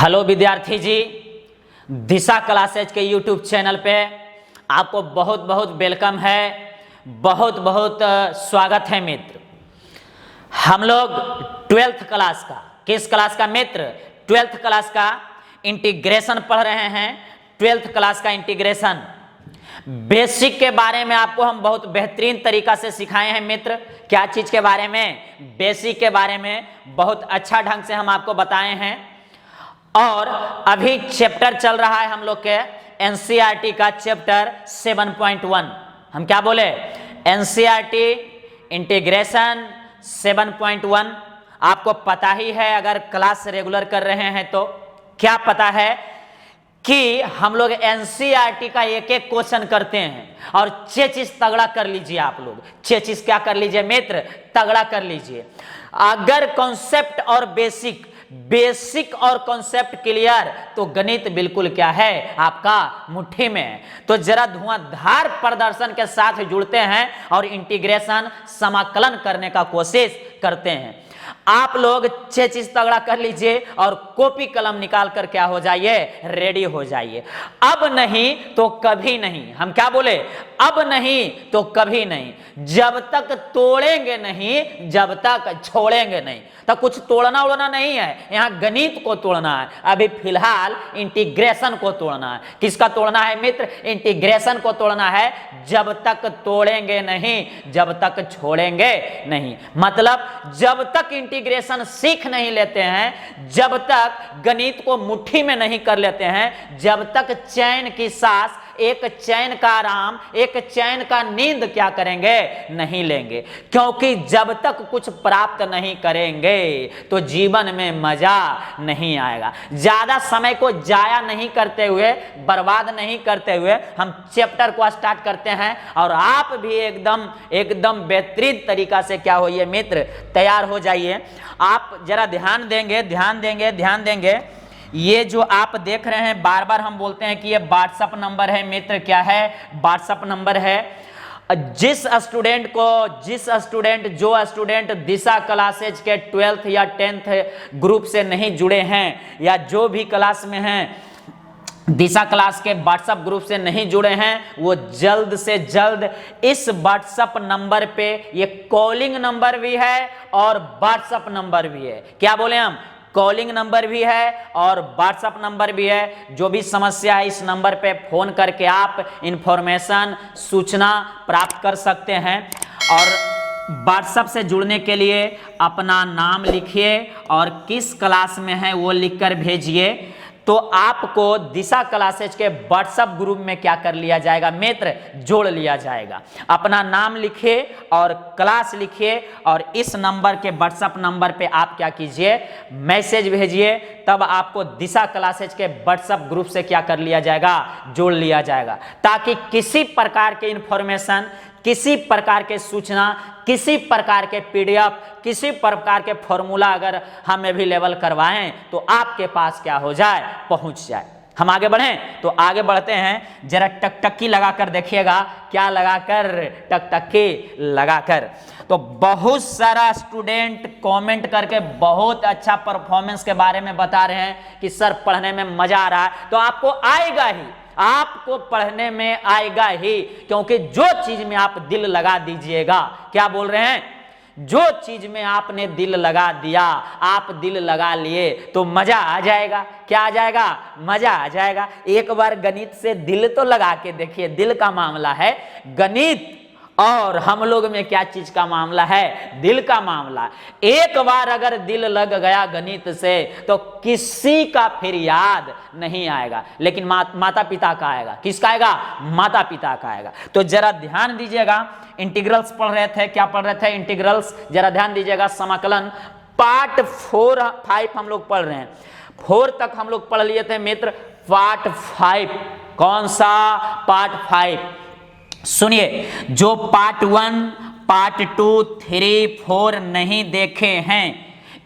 Hello विद्यार्थी जी, दिशा classes के YouTube channel पे आपको बहुत बहुत वेलकम है, बहुत बहुत स्वागत है मित्र। हम लोग 12th क्लास का, किस क्लास का मित्र? 12th क्लास का इंटीग्रेशन पढ़ रहे हैं। 12th क्लास का इंटीग्रेशन बेसिक के बारे में आपको हम बहुत बेहतरीन तरीका से सिखाए हैं मित्र। क्या चीज के बारे में? बेसिक के बारे में बहुत अच्छा ढंग से हम आपको बताए हैं। और अभी चैप्टर चल रहा है हम लोग के एनसीईआरटी का चैप्टर 7.1। हम क्या बोले? NCERT integration 7.1। आपको पता ही है, अगर क्लास रेगुलर कर रहे हैं तो क्या पता है कि हम लोग एनसीईआरटी का एक एक क्वेश्चन करते हैं और 6 चीज तगड़ा कर लीजिए। आप लोग 6 चीज क्या कर लीजिए मित्र? तगड़ा कर लीजिए। अगर कॉन्सेप्ट और बेसिक और कॉन्सेप्ट क्लियर तो गणित बिल्कुल क्या है आपका मुट्ठी में। तो जरा धुआंधार प्रदर्शन के साथ जुड़ते हैं और इंटीग्रेशन समाकलन करने का कोशिश करते हैं। आप लोग 6 चीज तगड़ा कर लीजिए और कॉपी कलम निकाल कर क्या हो जाइए? रेडी हो जाइए। अब नहीं तो कभी नहीं। हम क्या बोले? अब नहीं तो कभी नहीं। जब तक तोड़ेंगे नहीं, जब तक छोड़ेंगे नहीं। तो कुछ तोड़ना उड़ना नहीं है, यहाँ गणित को तोड़ना है। अभी फिलहाल इंटीग्रेशन को तोड़ना है। किसका तोड़ना है मित्र? इंटीग्रेशन को तोड़ना है। जब तक तोड़ेंगे नहीं, जब तक छोड़ेंगे नहीं। मतलब जब तक इंटीग्रेशन सीख नहीं लेते हैं, जब तक गणित को मुट्ठी में नहीं कर लेते हैं, जब तक चैन की सांस, एक चैन का आराम, एक चैन का नींद क्या करेंगे? नहीं लेंगे। क्योंकि जब तक कुछ प्राप्त नहीं करेंगे तो जीवन में मजा नहीं आएगा। ज्यादा समय को जाया नहीं करते हुए, बर्बाद नहीं करते हुए हम चैप्टर को स्टार्ट करते हैं। और आप भी एकदम बेहतरीन तरीका से क्या होइए मित्र? तैयार हो जाइए। आप जरा ध्यान देंगे। ये जो आप देख रहे हैं, बार बार हम बोलते हैं कि ये व्हाट्सएप नंबर है मित्र। क्या है? व्हाट्सएप नंबर है। जो स्टूडेंट दिशा क्लासेज के 12th या 10th ग्रुप से नहीं जुड़े हैं, या जो भी क्लास में हैं दिशा क्लास के व्हाट्सएप ग्रुप से नहीं जुड़े हैं, वो जल्द से जल्द इस व्हाट्सएप नंबर पे, ये कॉलिंग नंबर भी है और व्हाट्सएप नंबर भी है। क्या बोले हम? कॉलिंग नंबर भी है और व्हाट्सएप नंबर भी है। जो भी समस्या है इस नंबर पे फोन करके आप इंफॉर्मेशन, सूचना प्राप्त कर सकते हैं। और व्हाट्सएप से जुड़ने के लिए अपना नाम लिखिए और किस क्लास में है वो लिखकर भेजिए, तो आपको दिशा क्लासेज के व्हाट्सएप ग्रुप में क्या कर लिया जाएगा मित्र? जोड़ लिया जाएगा। अपना नाम लिखिए और क्लास लिखिए और इस नंबर के व्हाट्सएप नंबर पे आप क्या कीजिए? मैसेज भेजिए। तब आपको दिशा क्लासेज के व्हाट्सएप ग्रुप से क्या कर लिया जाएगा? जोड़ लिया जाएगा। ताकि किसी प्रकार के इंफॉर्मेशन, किसी प्रकार के सूचना, किसी प्रकार के पीडीएफ, किसी प्रकार के फॉर्मूला अगर हम अवेलेबल करवाएं तो आपके पास क्या हो जाए? पहुंच जाए। हम आगे बढ़ें तो आगे बढ़ते हैं। जरा टकटकी लगाकर देखिएगा। क्या लगाकर? टकटकी लगाकर। तो बहुत सारा स्टूडेंट कमेंट करके बहुत अच्छा परफॉर्मेंस के बारे में बता रहे हैं कि सर पढ़ने में मजा आ रहा है। तो आपको आएगा ही, आपको पढ़ने में आएगा ही, क्योंकि जो चीज में आप दिल लगा दीजिएगा, क्या बोल रहे हैं? जो चीज में आपने दिल लगा दिया, आप दिल लगा लिए तो मजा आ जाएगा। क्या आ जाएगा? मजा आ जाएगा। एक बार गणित से दिल तो लगा के देखिए। दिल का मामला है गणित, और हम लोग में क्या चीज का मामला है? दिल का मामला। एक बार अगर दिल लग गया गणित से तो किसी का फिर याद नहीं आएगा, लेकिन माता पिता का आएगा। किसका आएगा? माता पिता का आएगा। तो जरा ध्यान दीजिएगा। इंटीग्रल्स पढ़ रहे थे। क्या पढ़ रहे थे? इंटीग्रल्स। जरा ध्यान दीजिएगा। समाकलन पार्ट 4, 5 हम लोग पढ़ रहे हैं। 4 तक हम लोग पढ़ लिए थे मित्र। पार्ट 5 कौन सा? पार्ट 5 सुनिए। जो पार्ट 1, पार्ट 2, 3, 4 नहीं देखे हैं,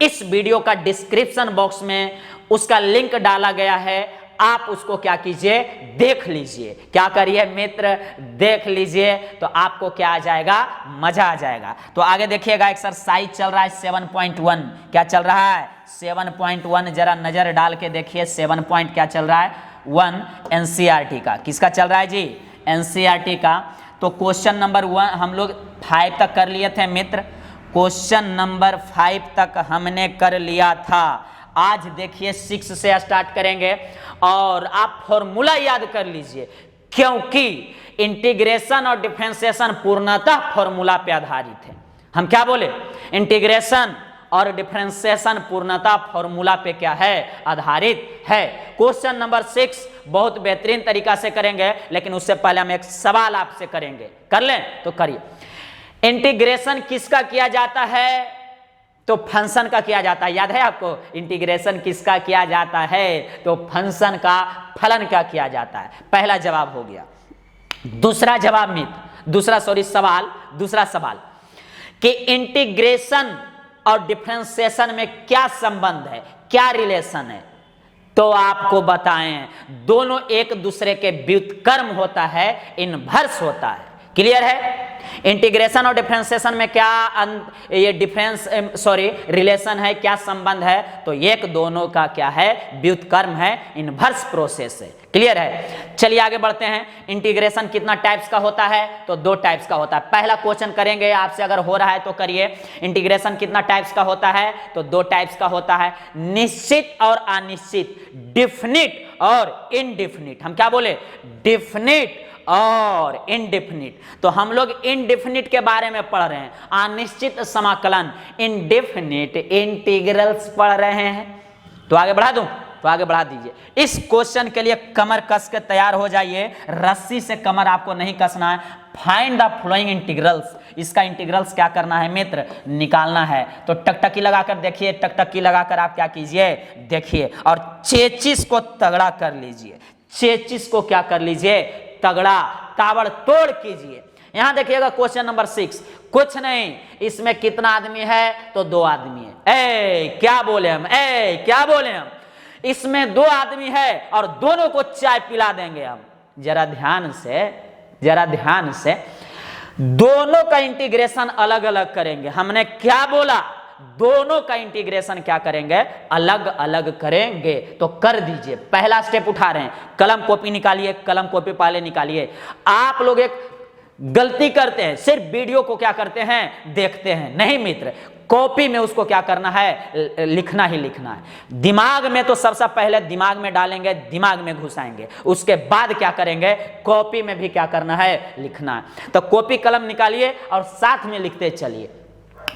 इस वीडियो का डिस्क्रिप्शन बॉक्स में उसका लिंक डाला गया है। आप उसको क्या कीजिए, देख लीजिए। क्या करिए मित्र, देख लीजिए, तो आपको क्या आ जाएगा, मजा आ जाएगा। तो आगे देखिएगा, एक्सरसाइज चल रहा है 7.1। क्या चल रहा है, 7.1। जरा नजर डाल के देखिए 7 पॉइंट क्या चल रहा है, 1 एनसीईआरटी का। किसका चल रहा है जी, एनसीईआरटी का। तो क्वेश्चन नंबर 1 हम लोग 5 तक कर लिए थे मित्र, क्वेश्चन नंबर 5 तक हमने कर लिया था। आज देखिए 6 से स्टार्ट करेंगे और आप फॉर्मूला याद कर लीजिए, क्योंकि इंटीग्रेशन और डिफरेंशिएशन पूर्णतः फॉर्मूला पे आधारित है। हम क्या बोले, इंटीग्रेशन और डिफरेंशिएशन पूर्णतः फॉर्मूला पे क्या है, आधारित है। क्वेश्चन नंबर 6 बहुत बेहतरीन तरीका से करेंगे, लेकिन उससे पहले हम एक सवाल आपसे करेंगे, कर लें तो करिए। इंटीग्रेशन किसका किया जाता है, तो फंक्शन का किया जाता है। याद है आपको, इंटीग्रेशन किसका किया जाता है, तो फंक्शन का फलन का किया जाता है। पहला जवाब हो गया। दूसरा जवाब मित्र, दूसरा सवाल कि इंटीग्रेशन और डिफरेंशिएशन में क्या संबंध है, क्या रिलेशन है, तो आपको बताएं। दोनों एक दूसरे के व्युत्क्रम होता है, इनवर्स होता है। क्लियर है, इंटीग्रेशन और डिफरेंशिएशन में क्या रिलेशन है, क्या संबंध है, तो एक दोनों का क्या है, व्युत्क्रम है, इनवर्स प्रोसेस है। क्लियर है, चलिए आगे बढ़ते हैं। इंटीग्रेशन कितना टाइप्स का होता है, तो 2 टाइप्स का होता है। पहला क्वेश्चन करेंगे आपसे, अगर हो रहा है तो करिए। इंटीग्रेशन कितना टाइप्स का होता है, तो 2 टाइप्स का होता है, निश्चित और अनिश्चित, डिफिनिट और इनडिफिनिट। हम क्या बोले, डिफिनिट और इनडिफिनिट। तो हम लोग इनडिफिनिट के बारे में पढ़ रहे हैं, अनिश्चित समाकलन, इनडिफिनिट इंटीग्रल्स पढ़ रहे हैं। तो आगे बढ़ा दूं, तो आगे बढ़ा दीजिए। इस क्वेश्चन के लिए कमर कस के तैयार हो जाइए, रस्सी से कमर आपको नहीं कसना है। फाइंड द फ्लोइंग इंटीग्रल्स, इसका इंटीग्रल्स क्या करना है मित्र, निकालना है। तो टकटकी लगाकर देखिए, टकटकी लगाकर आप क्या कीजिए, देखिए, और चेचिस को तगड़ा कर लीजिए, चेचिस को क्या कर लीजिए, तगड़ा ताबड़तोड़ कीजिए। यहां देखिएगा क्वेश्चन नंबर 6, कुछ नहीं, इसमें कितना आदमी है, तो 2 आदमी है। क्या बोले हम, इसमें 2 आदमी है और दोनों को चाय पिला देंगे हम। जरा ध्यान से दोनों का इंटीग्रेशन अलग अलग करेंगे। हमने क्या बोला, दोनों का इंटीग्रेशन क्या करेंगे, अलग अलग करेंगे। तो कर दीजिए, पहला स्टेप उठा रहे हैं, कलम कॉपी निकालिए, कलम कॉपी पहले निकालिए। आप लोग एक गलती करते हैं, सिर्फ वीडियो को क्या करते हैं, देखते हैं। नहीं मित्र, कॉपी में उसको क्या करना है, लिखना ही लिखना है। दिमाग में तो सबसे पहले दिमाग में डालेंगे, दिमाग में घुसाएंगे, उसके बाद क्या करेंगे, कॉपी में भी क्या करना है, लिखना है। तो कॉपी कलम निकालिए और साथ में लिखते चलिए।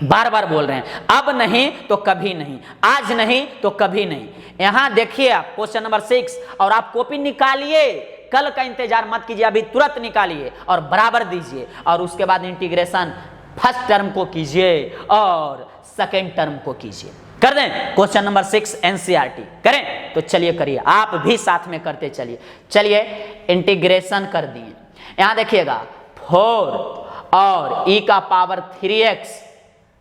बार बार बोल रहे हैं, अब नहीं तो कभी नहीं, आज नहीं तो कभी नहीं। यहां देखिए आप क्वेश्चन नंबर 6, और आप कॉपी निकालिए, कल का इंतजार मत कीजिए, अभी तुरंत निकालिए और बराबर दीजिए। और उसके बाद इंटीग्रेशन फर्स्ट टर्म को कीजिए और सेकेंड टर्म को कीजिए। कर दें क्वेश्चन नंबर 6 एनसीईआरटी, करें तो चलिए करिए, आप भी साथ में करते चलिए। चलिए इंटीग्रेशन कर दिए। यहां देखिएगा 4 और e का पावर 3x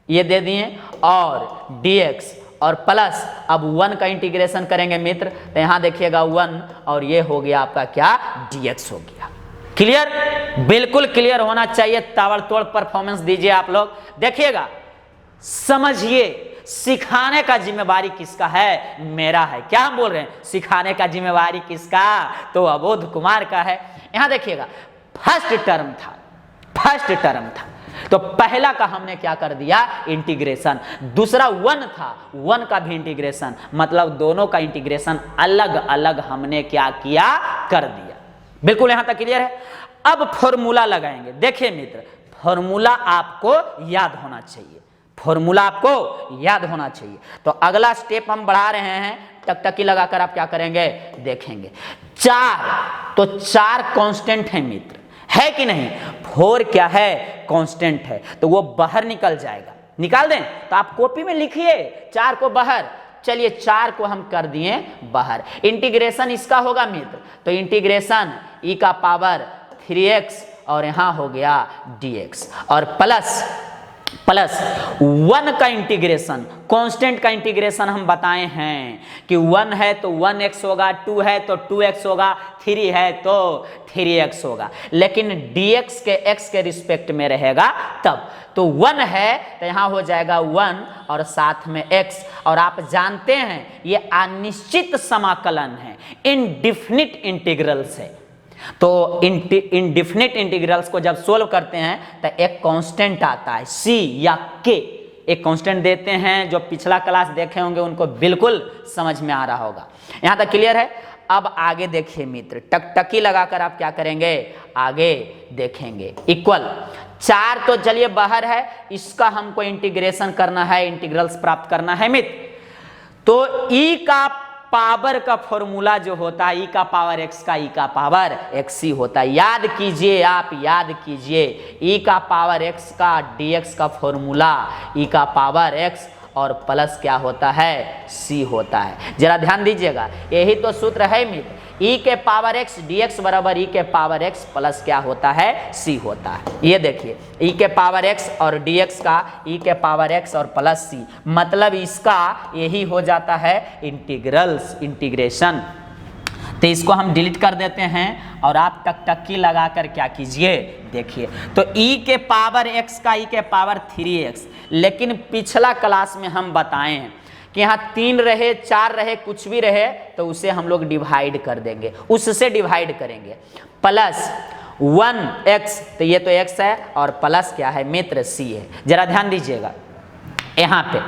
ये दे दिए, और dx और प्लस अब 1 का इंटीग्रेशन करेंगे मित्र। तो यहां देखिएगा 1 और ये हो गया आपका क्या, dx हो गया। क्लियर, बिल्कुल क्लियर होना चाहिए, ताबड़तोड़ परफॉर्मेंस दीजिए आप लोग। देखिएगा, समझिए, सिखाने का जिम्मेवारी किसका है, मेरा है। क्या हम बोल रहे हैं, सिखाने का जिम्मेवारी किसका, तो अबोध कुमार का है। यहां देखिएगा फर्स्ट टर्म था, तो पहला का हमने क्या कर दिया, इंटीग्रेशन। दूसरा 1 था, 1 का भी इंटीग्रेशन, मतलब दोनों का इंटीग्रेशन अलग अलग हमने क्या किया, कर दिया। बिल्कुल यहां तक क्लियर है। अब फॉर्मूला लगाएंगे। देखिए मित्र, फॉर्मूला आपको याद होना चाहिए, तो अगला स्टेप हम बढ़ा रहे हैं, टकटकी लगाकर आप क्या करेंगे, देखेंगे। 4, तो 4 कांस्टेंट है मित्र, है कि नहीं। 4 क्या है, कांस्टेंट है, तो वो बाहर निकल जाएगा। निकाल दें, तो आप कॉपी में लिखिए 4 को बाहर। चलिए 4 को हम कर दिए बाहर। इंटीग्रेशन इसका होगा मित्र, तो इंटीग्रेशन e का पावर 3x और यहां हो गया dx, और प्लस प्लस 1 का इंटीग्रेशन, कांस्टेंट का इंटीग्रेशन हम बताए हैं कि 1 है तो 1x होगा, 2 है तो 2x होगा, 3 है तो 3x होगा, लेकिन dx के x के रिस्पेक्ट में रहेगा तब। तो 1 है तो यहाँ हो जाएगा 1 और साथ में x, और आप जानते हैं ये अनिश्चित समाकलन है, इनडिफिनिट इंटीग्रल्स है। तो इनडिफिनिट इंटीग्रल्स को जब सोल्व करते हैं तो एक कांस्टेंट आता है c या k, एक कांस्टेंट देते हैं, जो पिछला क्लास देखे होंगे उनको बिल्कुल समझ में आ रहा होगा। यहाँ तक क्लियर है। अब आगे देखिए मित्र, टकटकी लगाकर आप क्या करेंगे, आगे देखेंगे। इक्वल 4 तो चलिए बाहर है, इसका हमको इंटीग्रेशन करना है, इंटीग्रल्स प्राप्त करना है मित्र। तो e का पावर का फॉर्मूला जो होता है, e का पावर x का e का पावर x होता है। याद कीजिए, आप याद कीजिए, e का पावर x का dx का फॉर्मूला e का पावर x और प्लस क्या होता है, c होता है। जरा ध्यान दीजिएगा, यही तो सूत्र है मित्र, e के पावर x dx बराबर e के पावर x प्लस क्या होता है, c होता है। ये देखिए e के पावर x और dx का e के पावर x और प्लस c, मतलब इसका यही हो जाता है इंटीग्रल्स, इंटीग्रेशन। तो इसको हम डिलीट कर देते हैं और आप टकटकी लगाकर क्या कीजिए, देखिए। तो e के पावर x का e के पावर 3x, लेकिन पिछला क्लास में हम बताए हैं कि यहाँ 3 रहे 4 रहे कुछ भी रहे तो उसे हम लोग डिवाइड कर देंगे, उससे डिवाइड करेंगे। प्लस 1x, तो ये तो x है और प्लस क्या है मित्र, c है। जरा ध्यान दीजिएगा, यहाँ पे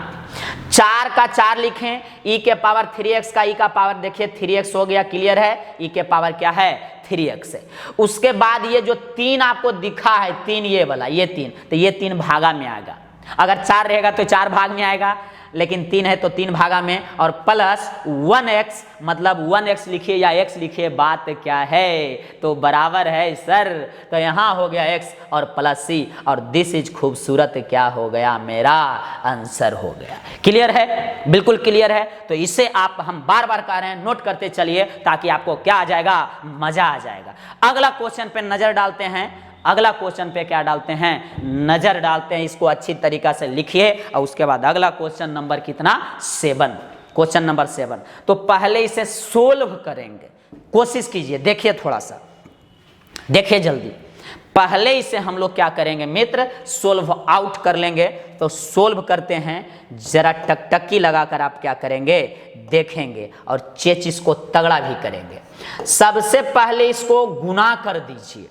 4 का 4 लिखें, e के पावर 3x का e का पावर देखिए 3x हो गया, क्लियर है, e के पावर क्या है 3x है। उसके बाद ये जो 3 आपको दिखा है, 3 ये वाला, ये 3, तो ये 3 भागा में आएगा। अगर 4 रहेगा तो 4 भाग में आएगा, लेकिन 3 है तो 3 भागा में, और प्लस 1x, मतलब 1x लिखिए या x लिखिए, बात क्या है, तो बराबर है सर। तो यहाँ हो गया x और प्लस c, और दिस इज खूबसूरत क्या हो गया, मेरा आंसर हो गया। क्लियर है, बिल्कुल क्लियर है। तो इसे आप हम बार बार कह रहे हैं, नोट करते चलिए ताकि आपको क्या आ जाएगा, मजा आ जाएगा। अगला क्वेश्चन पे नजर डालते हैं, अगला क्वेश्चन पे क्या डालते हैं, नजर डालते हैं। इसको अच्छी तरीका से लिखिए और उसके बाद अगला क्वेश्चन नंबर कितना, 7, क्वेश्चन नंबर 7। तो पहले इसे सोल्व करेंगे, कोशिश कीजिए, देखिए थोड़ा सा, देखिए जल्दी। पहले इसे हम लोग क्या करेंगे मित्र, सोल्व आउट कर लेंगे। तो सोल्व करते हैं, जरा टकटकी लगाकर आप क्या करेंगे, देखेंगे और चेचिस को तगड़ा भी करेंगे। सबसे पहले इसको गुना कर दीजिए।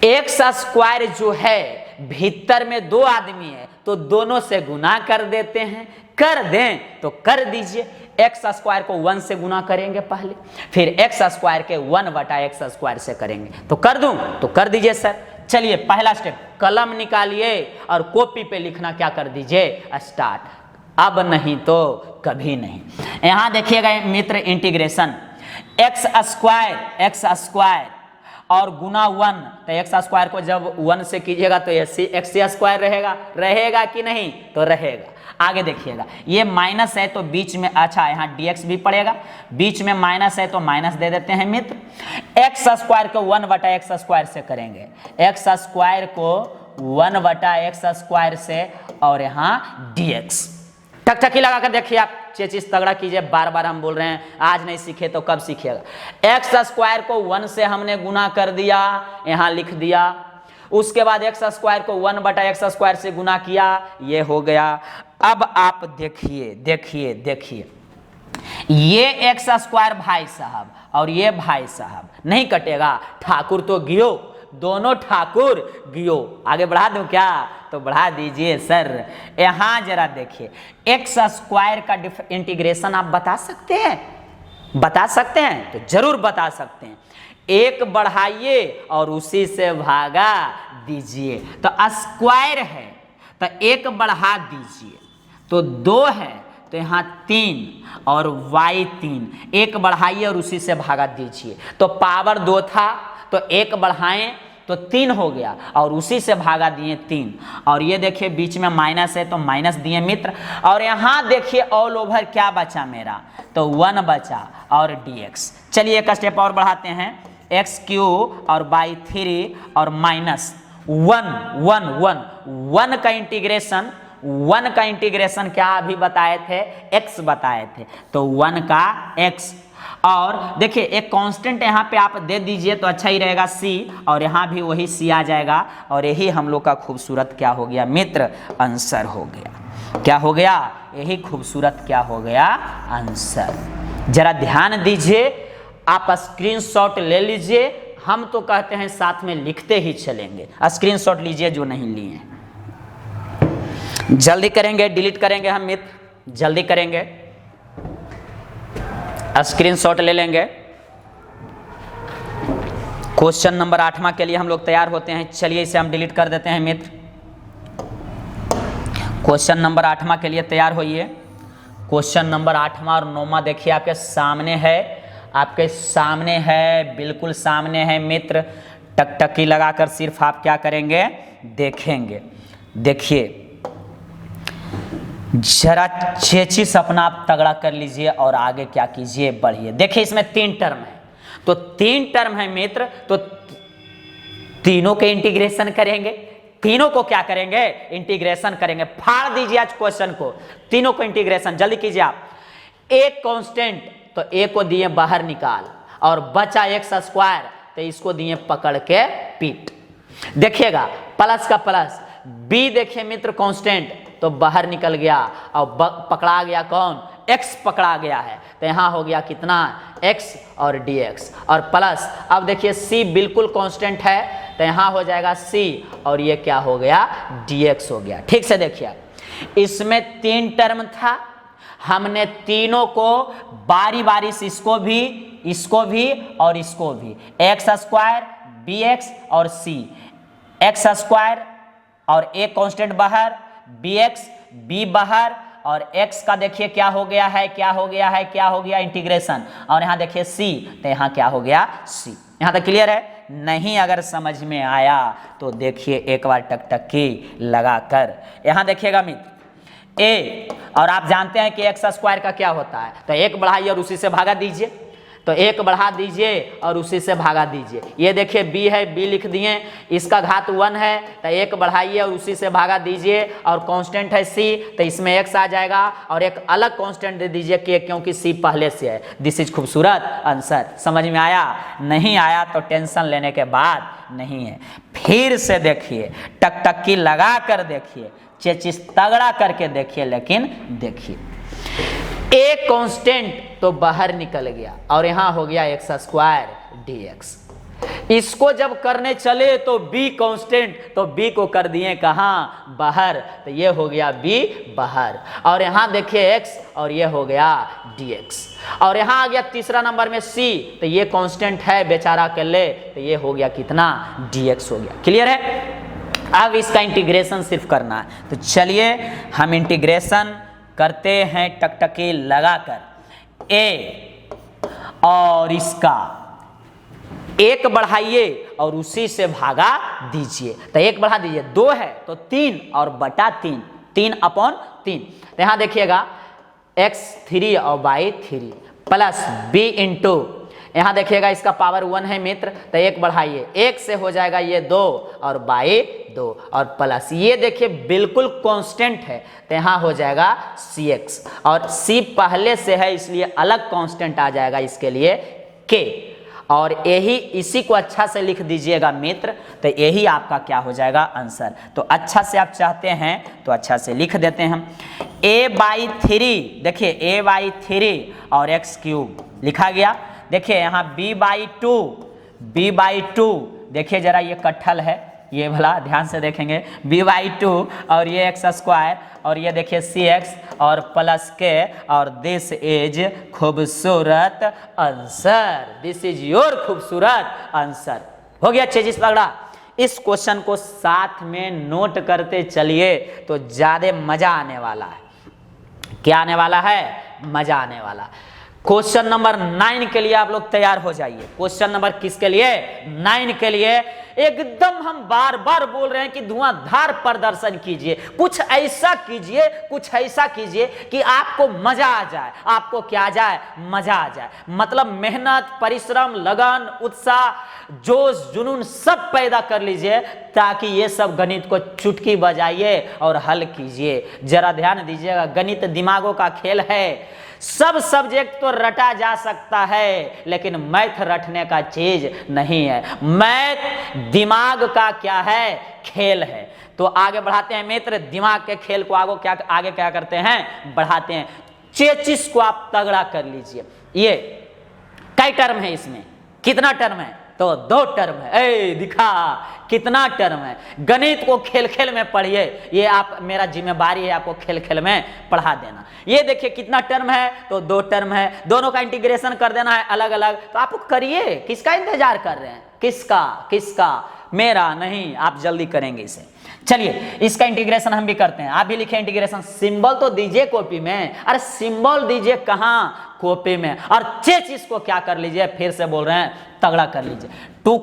एक्स स्क्वायर जो है, भीतर में 2 आदमी है तो दोनों से गुना कर देते हैं, कर दें तो कर दीजिए। एक्स स्क्वायर को 1 से गुना करेंगे पहले, फिर एक्स स्क्वायर के 1 बटा एक्स स्क्वायर से करेंगे। तो कर दूं तो कर दीजिए सर। चलिए पहला स्टेप, कलम निकालिए और कॉपी पे लिखना क्या कर दीजिए, स्टार्ट। अब नहीं तो कभी नहीं। यहां देखिएगा मित्र, इंटीग्रेशन एक्स स्क्वायर और गुना 1, तो एक्स स्क्वायर को जब 1 से कीजिएगा तो एक्स स्क्वायर रहेगा कि नहीं, तो रहेगा। आगे देखिएगा, ये माइनस है तो बीच में, अच्छा यहाँ dx भी पड़ेगा, बीच में माइनस है तो माइनस दे देते हैं मित्र। एक्स स्क्वायर को 1 बटा एक्स स्क्वायर से करेंगे, एक्स स्क्वायर को 1 बटा एक्स स्क्वायर से, और यहाँ dx। टकटकी लगाकर देखिए आप, चीज तगड़ा कीजिए, बार बार हम बोल रहे हैं, आज नहीं सीखे तो कब सीखिएगा। एक्स स्क्वायर को 1 से हमने गुना कर दिया, यहाँ लिख दिया। उसके बाद एक्स स्क्वायर को 1 बटा एक्स स्क्वायर से गुना किया, ये हो गया। अब आप देखिए, ये एक्स स्क्वायर भाई साहब और ये भाई साहब नहीं कटेगा, ठाकुर तो गियो, दोनों ठाकुर गियो। आगे बढ़ा दूं क्या, तो बढ़ा दीजिए सर। यहां जरा देखिए, एक्स स्क्वायर का इंटीग्रेशन आप बता सकते हैं, तो जरूर बता सकते हैं। 1 बढ़ाइए और उसी से भागा दीजिए। तो स्क्वायर है तो 1 बढ़ा दीजिए, तो 2 है तो यहाँ 3 और y 3, 1 बढ़ाइए और उसी से भागा दीजिए। तो पावर 2 था तो 1 बढ़ाएं तो 3 हो गया और उसी से भागा दिए 3। और ये देखिए बीच में माइनस है तो माइनस दिए मित्र। और यहाँ देखिए ऑल ओवर क्या बचा मेरा, तो 1 बचा और dx। चलिए एक स्टेप और बढ़ाते हैं, x³ और बाई 3 और माइनस वन का इंटीग्रेशन क्या अभी बताए थे, x बताए थे, तो 1 का x। और देखिए एक कांस्टेंट यहाँ पे आप दे दीजिए तो अच्छा ही रहेगा c, और यहाँ भी वही c आ जाएगा, और यही हम लोग का खूबसूरत क्या हो गया मित्र, आंसर हो गया। क्या हो गया, यही खूबसूरत क्या हो गया, आंसर। जरा ध्यान दीजिए, आप स्क्रीनशॉट ले लीजिए, हम तो कहते हैं साथ में लिखते ही चलेंगे। स्क्रीनशॉट लीजिए जो नहीं लिए, जल्दी करेंगे, डिलीट करेंगे हम मित्र, जल्दी करेंगे, स्क्रीनशॉट ले लेंगे। क्वेश्चन नंबर 8वां के लिए हम लोग तैयार होते हैं। चलिए इसे हम डिलीट कर देते हैं मित्र। क्वेश्चन नंबर 8वां के लिए तैयार होइए। क्वेश्चन नंबर 8वां और 9वां देखिए आपके सामने है, आपके सामने है, बिल्कुल सामने है मित्र। टकटकी लगाकर सिर्फ आप क्या करेंगे, देखेंगे। देखिए जरा चेचिस अपना आप तगड़ा कर लीजिए और आगे क्या कीजिए, बढ़िए। देखिए इसमें 3 टर्म है, तो 3 टर्म है मित्र, तो तीनों के इंटीग्रेशन करेंगे। तीनों को क्या करेंगे, इंटीग्रेशन करेंगे। फाड़ दीजिए आज क्वेश्चन को, तीनों को इंटीग्रेशन जल्दी कीजिए आप। एक कांस्टेंट तो ए को दिए बाहर निकाल, और बचा x स्क्वायर, तो इसको दिए पकड़ के पीट। देखिएगा प्लस का प्लस, b देखिए मित्र कांस्टेंट तो बाहर निकल गया, और पकड़ा गया कौन, x पकड़ा गया है, तो यहाँ हो गया कितना, x और dx, और प्लस अब देखिए c बिल्कुल कांस्टेंट है, तो यहाँ हो जाएगा c, और ये क्या हो गया, dx हो गया। ठीक से देखिए, इसमें 3 टर्म था, हमने तीनों को बारी बारी से इसको भी और इसको भी, x स्क्वायर bx और c, x स्क्वायर और a कांस्टेंट बाहर, bx b बाहर, और x का देखिए क्या हो गया है, इंटीग्रेशन, और यहाँ देखिए c, तो यहाँ क्या हो गया c। यहाँ तक क्लियर है? नहीं अगर समझ में आया तो देखिए एक बार टकटकी लगाकर। यहाँ देखिएगा मित्र a, और आप जानते हैं कि x स्क्वायर का क्या होता है, तो 1 बढ़ाइए और उसी से भागा दीजिए, तो 1 बढ़ा दीजिए और उसी से भागा दीजिए। ये देखिए b है, b लिख दिए, इसका घात 1 है, तो 1 बढ़ाइए और उसी से भागा दीजिए, और कांस्टेंट है c, तो इसमें x आ जाएगा, और एक अलग कांस्टेंट दे दीजिए k, क्योंकि c पहले से है। दिस इज खूबसूरत आंसर। समझ में आया? नहीं आया तो टेंशन लेने के बाद नहीं है। फिर से देखिए, टकटकी लगा कर देखिए, चेचिस तगड़ा करके देखिए, लेकिन देखिए ए कांस्टेंट तो बाहर निकल गया, और यहां हो गया x स्क्वायर dx। इसको जब करने चले तो b कांस्टेंट, तो b को कर दिए कहां, बाहर, तो ये हो गया b बाहर, और यहां देखिए x, और ये हो गया dx, और यहां आ गया तीसरा नंबर में c, तो ये कांस्टेंट है बेचारा के लिए, तो ये हो गया कितना, dx हो गया। क्लियर है? अब इसका इंटीग्रेशन सिर्फ करना है, तो चलिए हम इंटीग्रेशन करते हैं टकटकी लगाकर। a और इसका 1 बढ़ाइए और उसी से भागा दीजिए, तो 1 बढ़ा दीजिए, 2 है तो 3 और बटा 3, 3/3। तो यहां देखिएगा x3 और y3 प्लस b इंटू, यहां देखिएगा इसका पावर 1 है मित्र, तो 1 बढ़ाइए, 1 से हो जाएगा ये 2 और बाई 2, और प्लस ये देखिए बिल्कुल कांस्टेंट है, तो यहां हो जाएगा cx, और c पहले से है इसलिए अलग कांस्टेंट आ जाएगा इसके लिए k, और यही इसी को अच्छा से लिख दीजिएगा मित्र, तो यही आपका क्या हो जाएगा, आंसर। तो अच्छा से आप चाहते हैं तो अच्छा से लिख देते हैं हम a/3, देखिए a/3 और x³ लिखा गया। देखिए यहाँ b/2, देखिए जरा ये कट्ठल है, ये भला ध्यान से देखेंगे, b/2 और ये x स्क्वायर, और ये देखिए cx और प्लस के, और दिस इज खूबसूरत आंसर, दिस इज योर खूबसूरत आंसर। हो गया चेजिस तगड़ा। इस क्वेश्चन को साथ में नोट करते चलिए तो ज्यादा मजा आने वाला है। क्या आने वाला है? मजा आने वाला। क्वेश्चन नंबर 9 के लिए आप लोग तैयार हो जाइए। क्वेश्चन नंबर किसके लिए? 9 के लिए। एकदम हम बार बार बोल रहे हैं कि धुआंधार प्रदर्शन कीजिए, कुछ ऐसा कीजिए, कुछ ऐसा कीजिए कि आपको मजा आ जाए। आपको क्या आ जाए? मजा आ जाए। मतलब मेहनत, परिश्रम, लगन, उत्साह, जोश, जुनून सब पैदा कर लीजिए ताकि ये सब गणित को चुटकी बजाइए और हल कीजिए। जरा ध्यान दीजिएगा, गणित दिमागों का खेल है। सब सब्जेक्ट तो रटा जा सकता है लेकिन मैथ रटने का चीज नहीं है। मैथ दिमाग का क्या है? खेल है। तो आगे बढ़ाते हैं मित्र, दिमाग के खेल को आगे क्या करते हैं? बढ़ाते हैं। चेचिस को आप तगड़ा कर लीजिए। ये कई टर्म है इसमें? कितना टर्म है? तो 2 टर्म है। ए दिखा कितना टर्म है। गणित को खेल खेल में पढ़िए, ये आप, मेरा जिम्मेदारी है आपको खेल खेल में पढ़ा देना। ये देखिए कितना टर्म है? तो 2 टर्म है। दोनों का इंटीग्रेशन कर देना है अलग अलग। तो आप करिए, किसका इंतजार कर रहे हैं? किसका? मेरा नहीं, आप जल्दी करेंगे इसे। चलिए इसका इंटीग्रेशन हम भी करते हैं। आप भी लिखे इंटीग्रेशन। सिंबल तो दीजिए कॉपी में। अरे सिंबल दीजिए कहां? कॉपी में। और चेचिस को क्या कर लीजिए? फिर से बोल रहे हैं, तगड़ा कर लीजिए। 2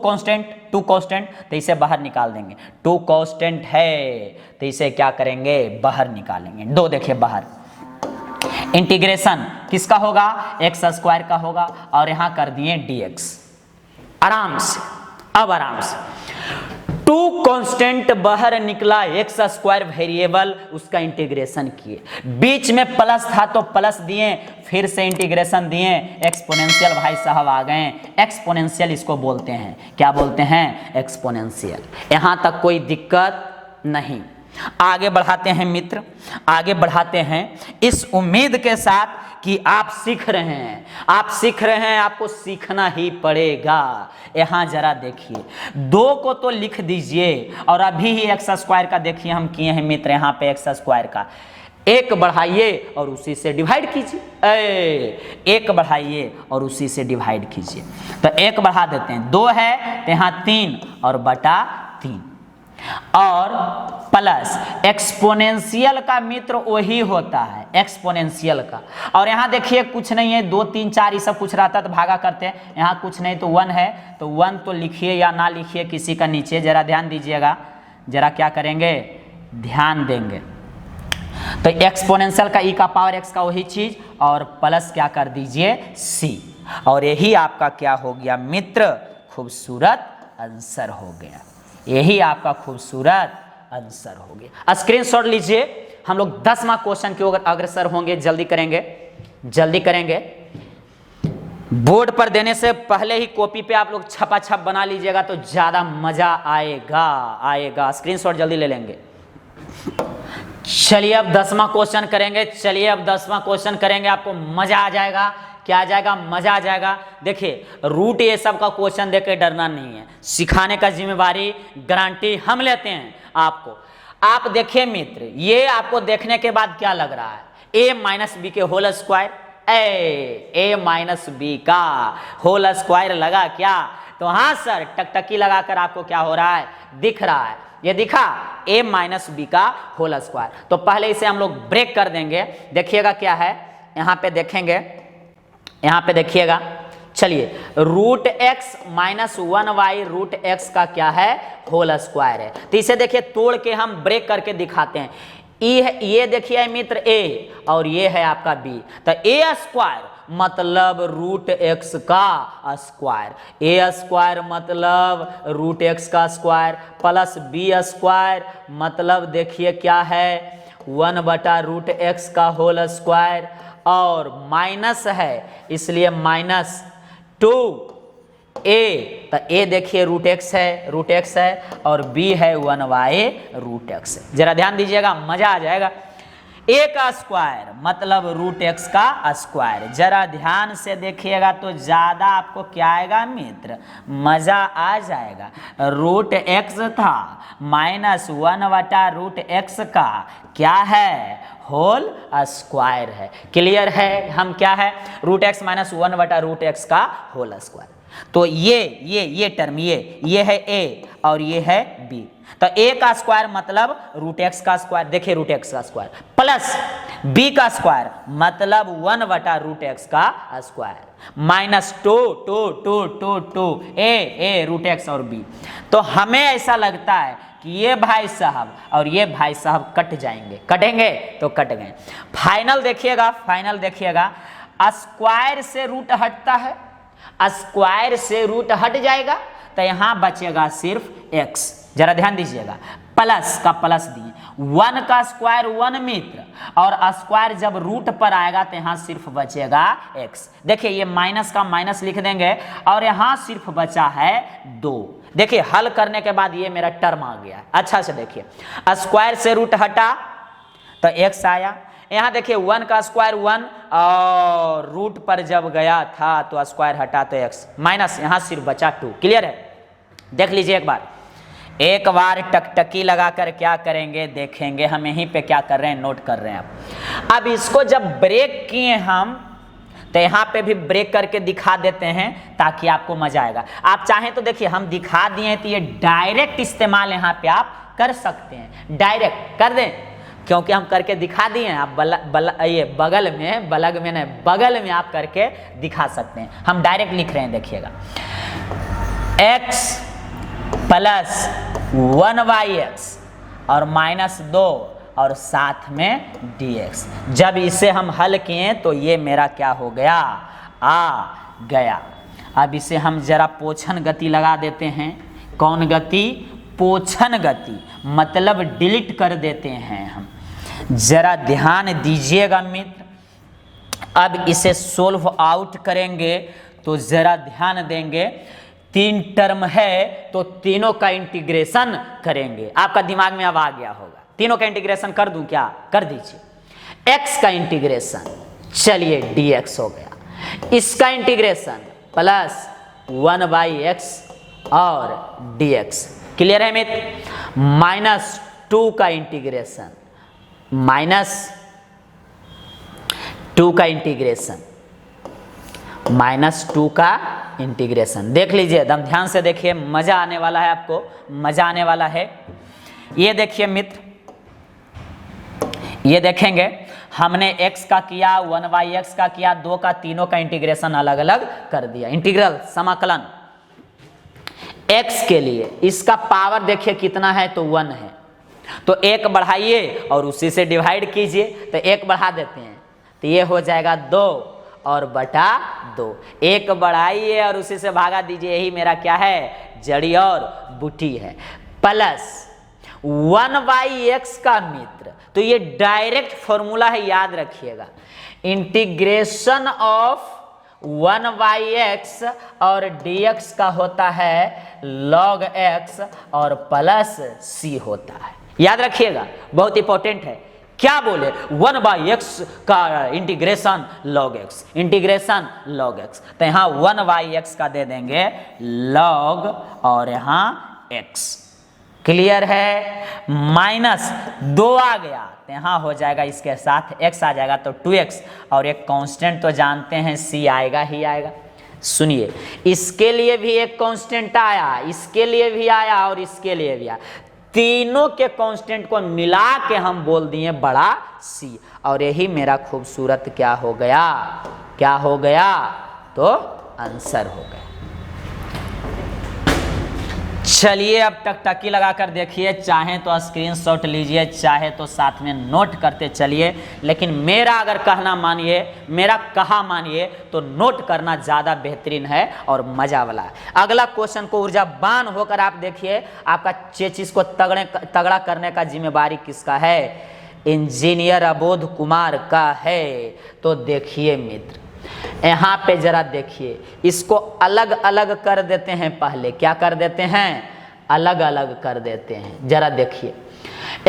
कांस्टेंट तो इसे बाहर निकाल देंगे। 2 कांस्टेंट है तो इसे क्या करेंगे? बाहर निकालेंगे। 2 देखिए बाहर। इंटीग्रेशन किसका होगा? x² का होगा और यहां कर दिए dx। आराम से, अब आराम से 2 कांस्टेंट बाहर निकला, x² वेरिएबल, उसका इंटीग्रेशन किए। बीच में प्लस था तो प्लस दिए, फिर से इंटीग्रेशन दिए। एक्सपोनेंशियल भाई साहब आ गए। एक्सपोनेंशियल इसको बोलते हैं। क्या बोलते हैं? एक्सपोनेंशियल। यहां तक कोई दिक्कत नहीं। आगे बढ़ाते हैं मित्र, आगे बढ़ाते हैं इस उम्मीद के साथ कि आप सीख रहे हैं। आपको सीखना ही पड़ेगा। यहां जरा देखिए, 2 को तो लिख दीजिए और अभी ही x² का देखिए हम किए हैं मित्र। यहां पे x² का 1 बढ़ाइए और उसी से डिवाइड कीजिए। 1 बढ़ाइए और उसी से डिवाइड कीजिए। तो 1 बढ़ा देते हैं, 2 है तो यहां 3 और बटा 3 और प्लस एक्सपोनेंशियल का मित्र वही होता है, एक्सपोनेंशियल का। और यहां देखिए कुछ नहीं है, 2 3 4 ये सब कुछ रहता तो भागा करते हैं। यहां कुछ नहीं तो 1 है तो 1 तो लिखिए या ना लिखिए किसी का नीचे। जरा ध्यान दीजिएगा, जरा क्या करेंगे? ध्यान देंगे। तो एक्सपोनेंशियल का e का पावर x का वही चीज और प्लस क्या कर दीजिए? c। और यही आपका क्या हो गया मित्र? खूबसूरत आंसर हो गया। यही आपका खूबसूरत आंसर हो गया। स्क्रीनशॉट लीजिए। हम लोग 10वां क्वेश्चन की ओर अग्रसर होंगे। जल्दी करेंगे। बोर्ड पर देने से पहले ही कॉपी पे आप लोग छपा बना लीजिएगा तो ज्यादा मजा आएगा। स्क्रीनशॉट जल्दी ले लेंगे। चलिए अब 10वां क्वेश्चन करेंगे। आपको मजा आ जाएगा। क्या आ जाएगा? मजा आ जाएगा। देखिए रूट ये सब का क्वेश्चन देके डरना नहीं है। सिखाने का जिम्मेवारी गारंटी हम लेते हैं आपको। आप देखिए मित्र, ये आपको देखने के बाद क्या लग रहा है? a - b के होल स्क्वायर। a - b का होल स्क्वायर लगा क्या? तो हाँ सर, टकटकी लगाकर आपको क्या हो रहा है? दिख रहा है। ये दिखा a - b का होल स्क्वायर। तो पहले इसे हम लोग ब्रेक कर देंगे। देखिएगा क्या है, यहाँ पे देखेंगे, यहाँ पे देखिएगा। चलिए √x - 1y √x का क्या है? होल स्क्वायर है। तो इसे देखिए तोड़ के हम ब्रेक करके दिखाते हैं। ये देखिए मित्र a और ये है आपका b। तो a² मतलब √x का स्क्वायर, a² मतलब √x का स्क्वायर प्लस b² मतलब देखिए क्या है? 1/√x का होल स्क्वायर और माइनस है इसलिए -2a। तो a देखिए √x है और b है 1y √x। जरा ध्यान दीजिएगा, मजा आ जाएगा। a का स्क्वायर मतलब √x का स्क्वायर। जरा ध्यान से देखिएगा तो ज्यादा आपको क्या आएगा मित्र? मजा आ जाएगा। √x था -1/√x का क्या है? होल स्क्वायर है। क्लियर है? हम क्या है? √x - 1/√x का होल स्क्वायर। तो ये टर्म ये है a और ये है b। तो a का स्क्वायर मतलब √x का स्क्वायर, देखिए √x का स्क्वायर प्लस b का स्क्वायर मतलब 1/√x का स्क्वायर -2 a √x और b। तो हमें ऐसा लगता है कि ये भाई साहब और ये भाई साहब कट जाएंगे, कटेंगे तो कट गए। फाइनल देखिएगा, फाइनल देखिएगा, स्क्वायर से रूट हटता है, स्क्वायर से रूट हट जाएगा तो यहां बचेगा सिर्फ x। जरा ध्यान दीजिएगा, प्लस का प्लस दिए, 1 का स्क्वायर 1 मित्र, और स्क्वायर जब रूट पर आएगा तो यहां सिर्फ बचेगा x। देखिए ये माइनस का माइनस लिख देंगे और यहां सिर्फ बचा है 2। देखिए हल करने के बाद ये मेरा टर्म आ गया। अच्छा से देखिए, स्क्वायर से रूट हटा तो x आया, यहाँ देखिए 1 का स्क्वायर 1 और रूट पर जब गया था तो स्क्वायर हटा तो x, माइनस यहाँ सिर्फ बचा 2। क्लियर है? देख लीजिए एक बार टकटकी लगाकर क्या करेंगे देखेंगे, हम यहीं पे क्या कर रहे हैं नोट कर रहे हैं। अब इसको जब ब्रेक किए हम तो यहाँ पे भी ब्रेक करके दिखा देते हैं ताकि आपको मजा आएगा। आप चाहें तो देखिए हम दिखा दिए तो ये डायरेक्ट इस्तेमाल यहाँ पे आप कर सकते हैं, डायरेक्ट कर दें क्योंकि हम करके दिखा दिए हैं। आप ये बगल में, बलग में नहीं, बगल में आप करके दिखा सकते हैं। हम डायरेक्ट लिख रहे हैं, देखिएगा x प्लस 1/x और माइनस 2 और साथ में dx। जब इसे हम हल किए तो ये मेरा क्या हो गया, आ गया। अब इसे हम जरा पोछन गति लगा देते हैं। कौन गति? पोछन गति, मतलब डिलीट कर देते हैं हम। जरा ध्यान दीजिएगा मित्र, अब इसे सोल्व आउट करेंगे तो जरा ध्यान देंगे, 3 टर्म है तो तीनों का इंटीग्रेशन करेंगे। आपका दिमाग में अब आ गया होगा, तीनों का इंटीग्रेशन कर दूं क्या? कर दीजिए। x का इंटीग्रेशन, चलिए dx हो गया, इसका इंटीग्रेशन प्लस 1/x और dx। क्लियर है मित्र? माइनस 2 का इंटीग्रेशन, माइनस 2 का इंटीग्रेशन, माइनस 2 का इंटीग्रेशन। देख लीजिए, एकदम ध्यान से देखिए, मजा आने वाला है आपको, मजा आने वाला है। ये देखिए मित्र, ये देखेंगे हमने x का किया, 1/x का किया, 2 का, तीनों का इंटीग्रेशन अलग अलग कर दिया। इंटीग्रल समाकलन x के लिए, इसका पावर देखिए कितना है तो 1 है, तो 1 बढ़ाइए और उसी से डिवाइड कीजिए तो 1 बढ़ा देते हैं तो ये हो जाएगा 2 और बटा 2। 1 बढ़ाइए और उसी से भागा दीजिए, यही मेरा क्या है, जड़ी और बूटी है। प्लस 1/x का मित्र, तो ये डायरेक्ट फॉर्मूला है, याद रखिएगा। इंटीग्रेशन ऑफ 1/x और dx का होता है log x और प्लस c होता है, याद रखिएगा, बहुत इंपॉर्टेंट है। क्या बोले? 1/x का integration log x, integration log x, तो यहाँ 1/x का दे देंगे log और यहाँ x। क्लियर है? माइनस 2 आ गया तो यहाँ हो जाएगा, इसके साथ x आ जाएगा तो 2x, और एक कांस्टेंट तो जानते हैं c आएगा ही आएगा। सुनिए, इसके लिए भी एक कांस्टेंट आया, इसके लिए भी आया और इसके लिए भी आया, तीनों के कांस्टेंट को मिला के हम बोल दिए बड़ा C, और यही मेरा खूबसूरत क्या हो गया, क्या हो गया, तो आंसर हो गया। चलिए अब टकटकी लगाकर देखिए, चाहे तो स्क्रीनशॉट लीजिए, चाहे तो साथ में नोट करते चलिए, लेकिन मेरा अगर कहना मानिए, मेरा कहा मानिए तो नोट करना ज़्यादा बेहतरीन है और मज़ा वाला है। अगला क्वेश्चन को ऊर्जावान होकर आप देखिए, आपका चेचिस को तगड़ा करने का जिम्मेवारी किसका है? इंजीनियर अबोध कुमार का है। तो देखिए मित्र, यहाँ पे जरा देखिए, इसको अलग अलग कर देते हैं। पहले क्या कर देते हैं? अलग अलग कर देते हैं। जरा देखिए,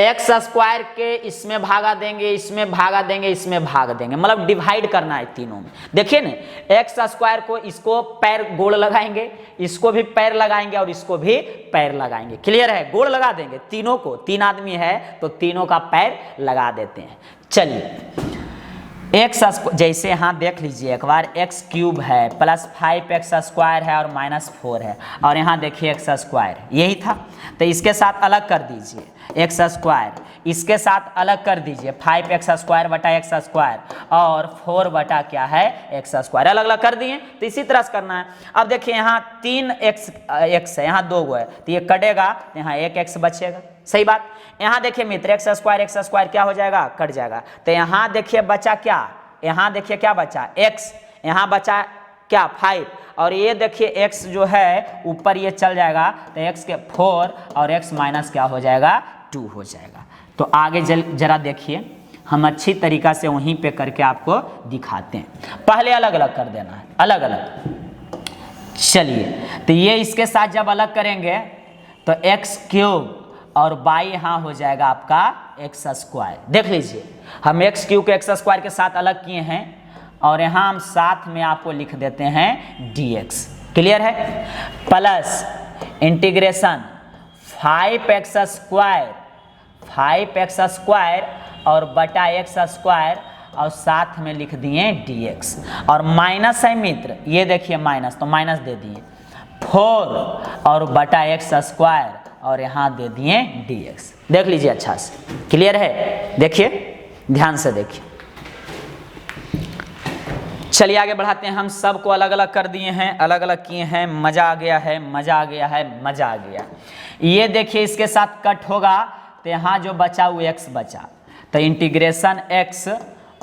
एक्स स्क्वायर के इसमें भागा देंगे, इसमें भागा देंगे, इसमें भाग देंगे, मतलब डिवाइड करना है तीनों में। देखिए ना, एक्स स्क्वायर को इसको पैर गोल लगाएंगे, इसको भी पैर लगाएंगे और इसको भी पैर लगाएंगे। क्लियर है? गोल लगा देंगे तीनों को, 3 आदमी है तो तीनों का पैर लगा देते हैं। चलिए जैसे यहाँ देख लीजिए एक बार, एक्स क्यूब है प्लस 5x स्क्वायर है और माइनस 4 है, और यहाँ देखिए एक्स स्क्वायर, यही था। तो इसके साथ अलग कर दीजिए एक्स स्क्वायर, इसके साथ अलग कर दीजिए 5x स्क्वायर बटा एक्स स्क्वायर और 4 बटा क्या है एक्स स्क्वायर, अलग अलग कर दिए। तो इसी तरह से करना है। अब देखिए यहाँ 3x है, यहाँ 2 है, तो ये कटेगा, यहाँ 1x बचेगा, सही बात। यहाँ देखिए मित्र एक्स स्क्वायर क्या हो जाएगा, कट जाएगा। तो यहाँ देखिए बचा क्या, यहाँ देखिए क्या बचा x, यहाँ बचा क्या 5, और ये देखिए x जो है ऊपर ये चल जाएगा, तो x के 4 और x माइनस क्या हो जाएगा 2 हो जाएगा। तो आगे जरा देखिए, हम अच्छी तरीका से वहीं पे करके आपको दिखाते हैं। पहले अलग अलग कर देना है, अलग अलग। चलिए, तो ये इसके साथ जब अलग करेंगे तो एक्स क्यूब और बाई यहाँ हो जाएगा आपका एक्स स्क्वायर। देख लीजिए, हम एक्स क्यूब के एक्स स्क्वायर के साथ अलग किए हैं, और यहाँ हम साथ में आपको लिख देते हैं dx। क्लियर है? प्लस इंटीग्रेशन 5x स्क्वायर और बटा एक्स स्क्वायर, और साथ में लिख दिए dx, और माइनस है मित्र, ये देखिए माइनस, तो माइनस दे दिए 4 और बटा एक्स स्क्वायर, और यहाँ दे दिए dx। देख लीजिए अच्छा से, क्लियर है? देखिए, ध्यान से देखिए। चलिए आगे बढ़ाते हैं। हम सबको अलग अलग कर दिए हैं, अलग अलग किए हैं। मजा आ गया है, मजा आ गया है, मजा आ गया। ये देखिए इसके साथ कट होगा, तो यहाँ जो बचा वो x बचा, तो इंटीग्रेशन x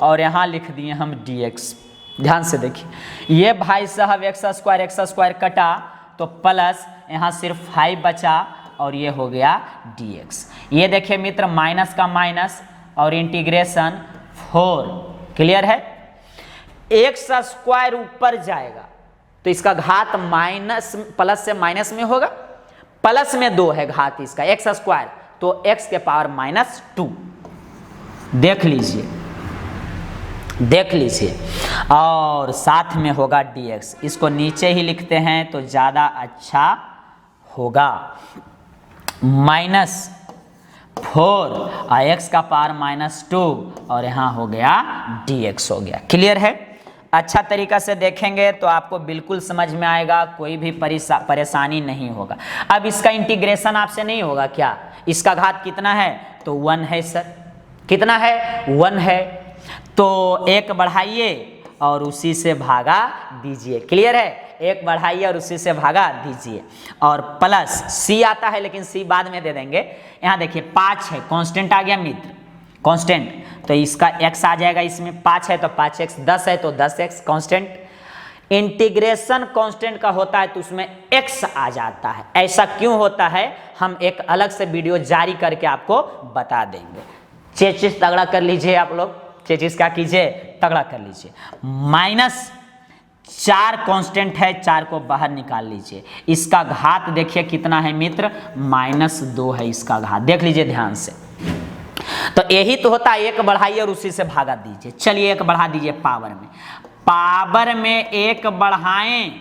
और यहाँ लिख दिए हम dx। ध्यान से देखिए, ये भाई साहब एक्स स्क्वायर कटा, तो प्लस यहाँ सिर्फ 5 बचा, और ये हो गया dx। ये देखिए मित्र, माइनस का माइनस और इंटीग्रेशन 4। क्लियर है? एक्स स्क्वायर ऊपर जाएगा तो इसका घात माइनस प्लस से माइनस में होगा, प्लस में 2 है घात इसका एक्स स्क्वायर, तो x के पावर -2। देख लीजिए, देख लीजिए, और साथ में होगा dx। इसको नीचे ही लिखते हैं तो ज़्यादा अच्छा होगा। -4 और x का पावर -2, और यहाँ हो गया dx हो गया। क्लियर है? अच्छा तरीका से देखेंगे तो आपको बिल्कुल समझ में आएगा, कोई भी परेशानी नहीं होगा। अब इसका इंटीग्रेशन आपसे नहीं होगा क्या? इसका घात कितना है? तो 1 है सर। कितना है? 1 है। तो 1 बढ़ाइए और उसी से भागा दीजिए। क्लियर है? 1 बढ़ाइए और उसी से भागा दीजिए, और प्लस c आता है, लेकिन c बाद में दे देंगे। यहाँ देखिए 5 है, कांस्टेंट आ गया मित्र, कांस्टेंट, तो इसका x आ जाएगा इसमें। 5 है तो 5x, 10 है तो 10x कांस्टेंट। इंटीग्रेशन कांस्टेंट का होता है तो उसमें x आ जाता है। ऐसा क्यों होता है, हम एक अलग से वीडियो जारी करके आपको बता देंगे। चेचिस तगड़ा कर लीजिए आप लोग, चेचिस क्या कीजिए, तगड़ा कर लीजिए। -4 कांस्टेंट है, 4 को बाहर निकाल लीजिए। इसका घात देखिए कितना है मित्र, -2 है इसका घात। देख लीजिए ध्यान से। तो यही तो होता है, 1 बढ़ाइए और उसी से भागा दीजिए। चलिए 1 बढ़ा दीजिए पावर में, पावर में 1 बढ़ाएं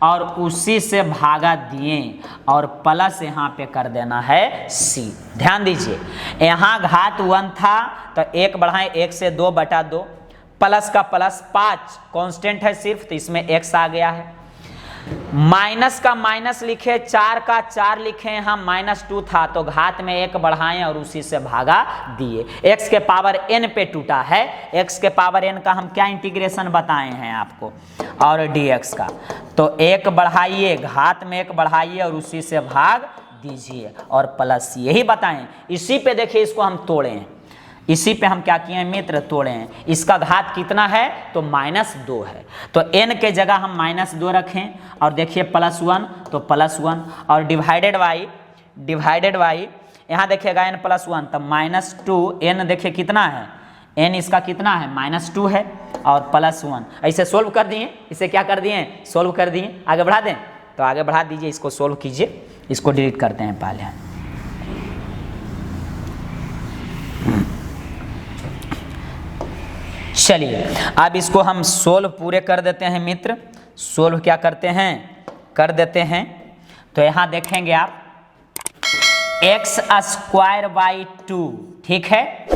और उसी से भागा दिए, और प्लस यहाँ पे कर देना है c। ध्यान दीजिए, यहाँ घात 1 था तो 1 बढ़ाएं, 1 से 2 बटा 2, प्लस का प्लस 5 कांस्टेंट है सिर्फ, तो इसमें x आ गया है। माइनस का माइनस लिखे, 4 का 4 लिखे, यहाँ -2 था तो घात में 1 बढ़ाएं और उसी से भागा दिए। x के पावर n पे टूटा है, x के पावर n का हम क्या इंटीग्रेशन बताए हैं आपको, और dx का। तो 1 बढ़ाइए, घात में 1 बढ़ाइए और उसी से भाग दीजिए, और प्लस यही बताएं। इसी पे देखिए, इसको हम तोड़े हैं, इसी पे हम क्या किए हैं मित्र, तोड़े हैं। इसका घात कितना है तो -2 है, तो n के जगह हम -2 रखें, और देखिए +1 तो +1, और डिवाइडेड बाई यहाँ देखिएगा n +1 तब -2। n देखिए कितना है, n इसका कितना है -2 है, और +1। ऐसे सोल्व कर दिए, इसे क्या कर दिए, सोल्व कर दिए। आगे बढ़ा दें तो आगे बढ़ा दीजिए, इसको सोल्व कीजिए। इसको डिलीट करते हैं पहले हम। चलिए अब इसको हम सोल्व पूरे कर देते हैं मित्र। सोल्व क्या करते हैं, कर देते हैं। तो यहाँ देखेंगे आप x² बाई 2, ठीक है।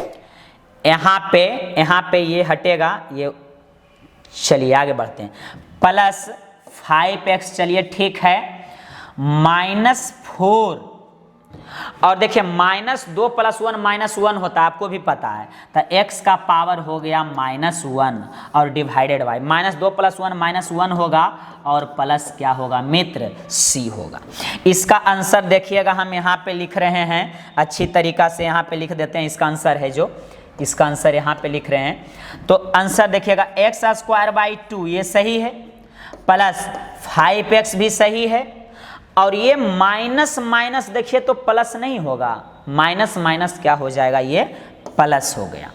यहाँ पे ये हटेगा, ये चलिए आगे बढ़ते हैं। प्लस 5x, चलिए ठीक है, -4, और देखिए -2 + 1 -1 होता है, आपको भी पता है, तो x का पावर हो गया -1 और डिवाइडेड बाय -2 + 1 -1 होगा और प्लस क्या होगा मित्र, c होगा। इसका आंसर देखिएगा, हम यहाँ पे लिख रहे हैं अच्छी तरीका से, यहाँ पे लिख देते हैं इसका आंसर है, जो इसका आंसर यहाँ पे लिख रहे हैं, तो आंसर देखिएगा x² 2 ये सही है, प्लस 5x भी सही है, और ये माइनस माइनस देखिए तो प्लस नहीं होगा, माइनस माइनस क्या हो जाएगा, ये प्लस हो गया।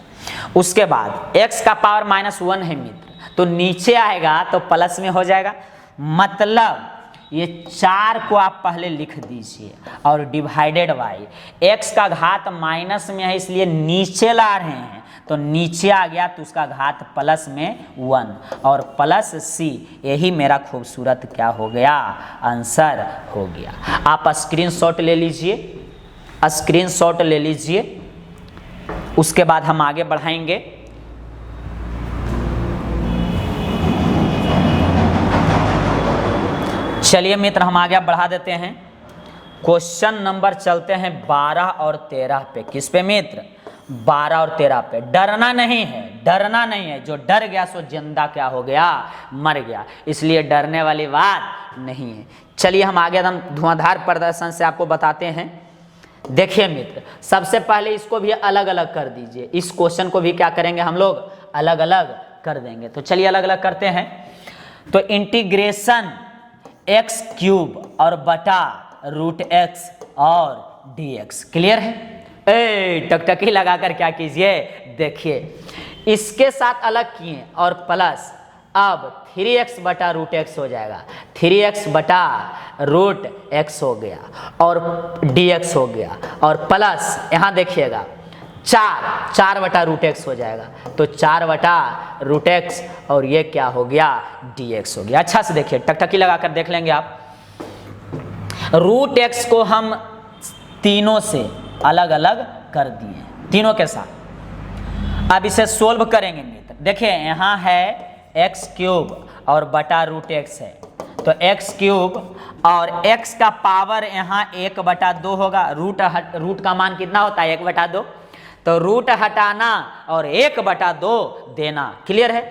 उसके बाद x का पावर -1 है मित्र, तो नीचे आएगा तो प्लस में हो जाएगा, मतलब ये 4 को आप पहले लिख दीजिए और डिवाइडेड बाई x का घात माइनस में है इसलिए नीचे ला रहे हैं, तो नीचे आ गया तो उसका घात प्लस में 1 और प्लस c, यही मेरा खूबसूरत क्या हो गया, आंसर हो गया। आप स्क्रीनशॉट ले लीजिए, स्क्रीनशॉट ले लीजिए, उसके बाद हम आगे बढ़ाएंगे। चलिए मित्र हम आगे बढ़ा देते हैं, क्वेश्चन नंबर चलते हैं 12 और 13 पे। किस पे मित्र, 12 और 13 पे। डरना नहीं है, डरना नहीं है, जो डर गया सो जिंदा क्या हो गया, मर गया, इसलिए डरने वाली बात नहीं है। चलिए हम आगे एकदम धुआंधार प्रदर्शन से आपको बताते हैं। देखिए मित्र, सबसे पहले इसको भी अलग अलग कर दीजिए, इस क्वेश्चन को भी क्या करेंगे हम लोग, अलग अलग कर देंगे। तो चलिए अलग अलग करते हैं। तो इंटीग्रेशन x³ और बटा √x और dx, क्लियर है। टकटकी लगाकर क्या कीजिए, देखिए इसके साथ अलग किए और प्लस, अब 3x बटा √x हो जाएगा, 3x बटा √x हो गया और dx हो गया, और प्लस यहाँ देखिएगा 4 बटा √x हो जाएगा, तो 4 बटा √x और ये क्या हो गया, dx हो गया। अच्छा से देखिए, टकटकी लगाकर देख लेंगे आप। √x को हम तीनों से अलग अलग कर दिए, तीनों के साथ। अब इसे सोल्व करेंगे मित्र। देखिए यहाँ है x³ और बटा √x है, तो x³ और x का पावर यहाँ 1/2 होगा। रूट का मान कितना होता है, 1/2, तो रूट हटाना और 1/2 देना, क्लियर है।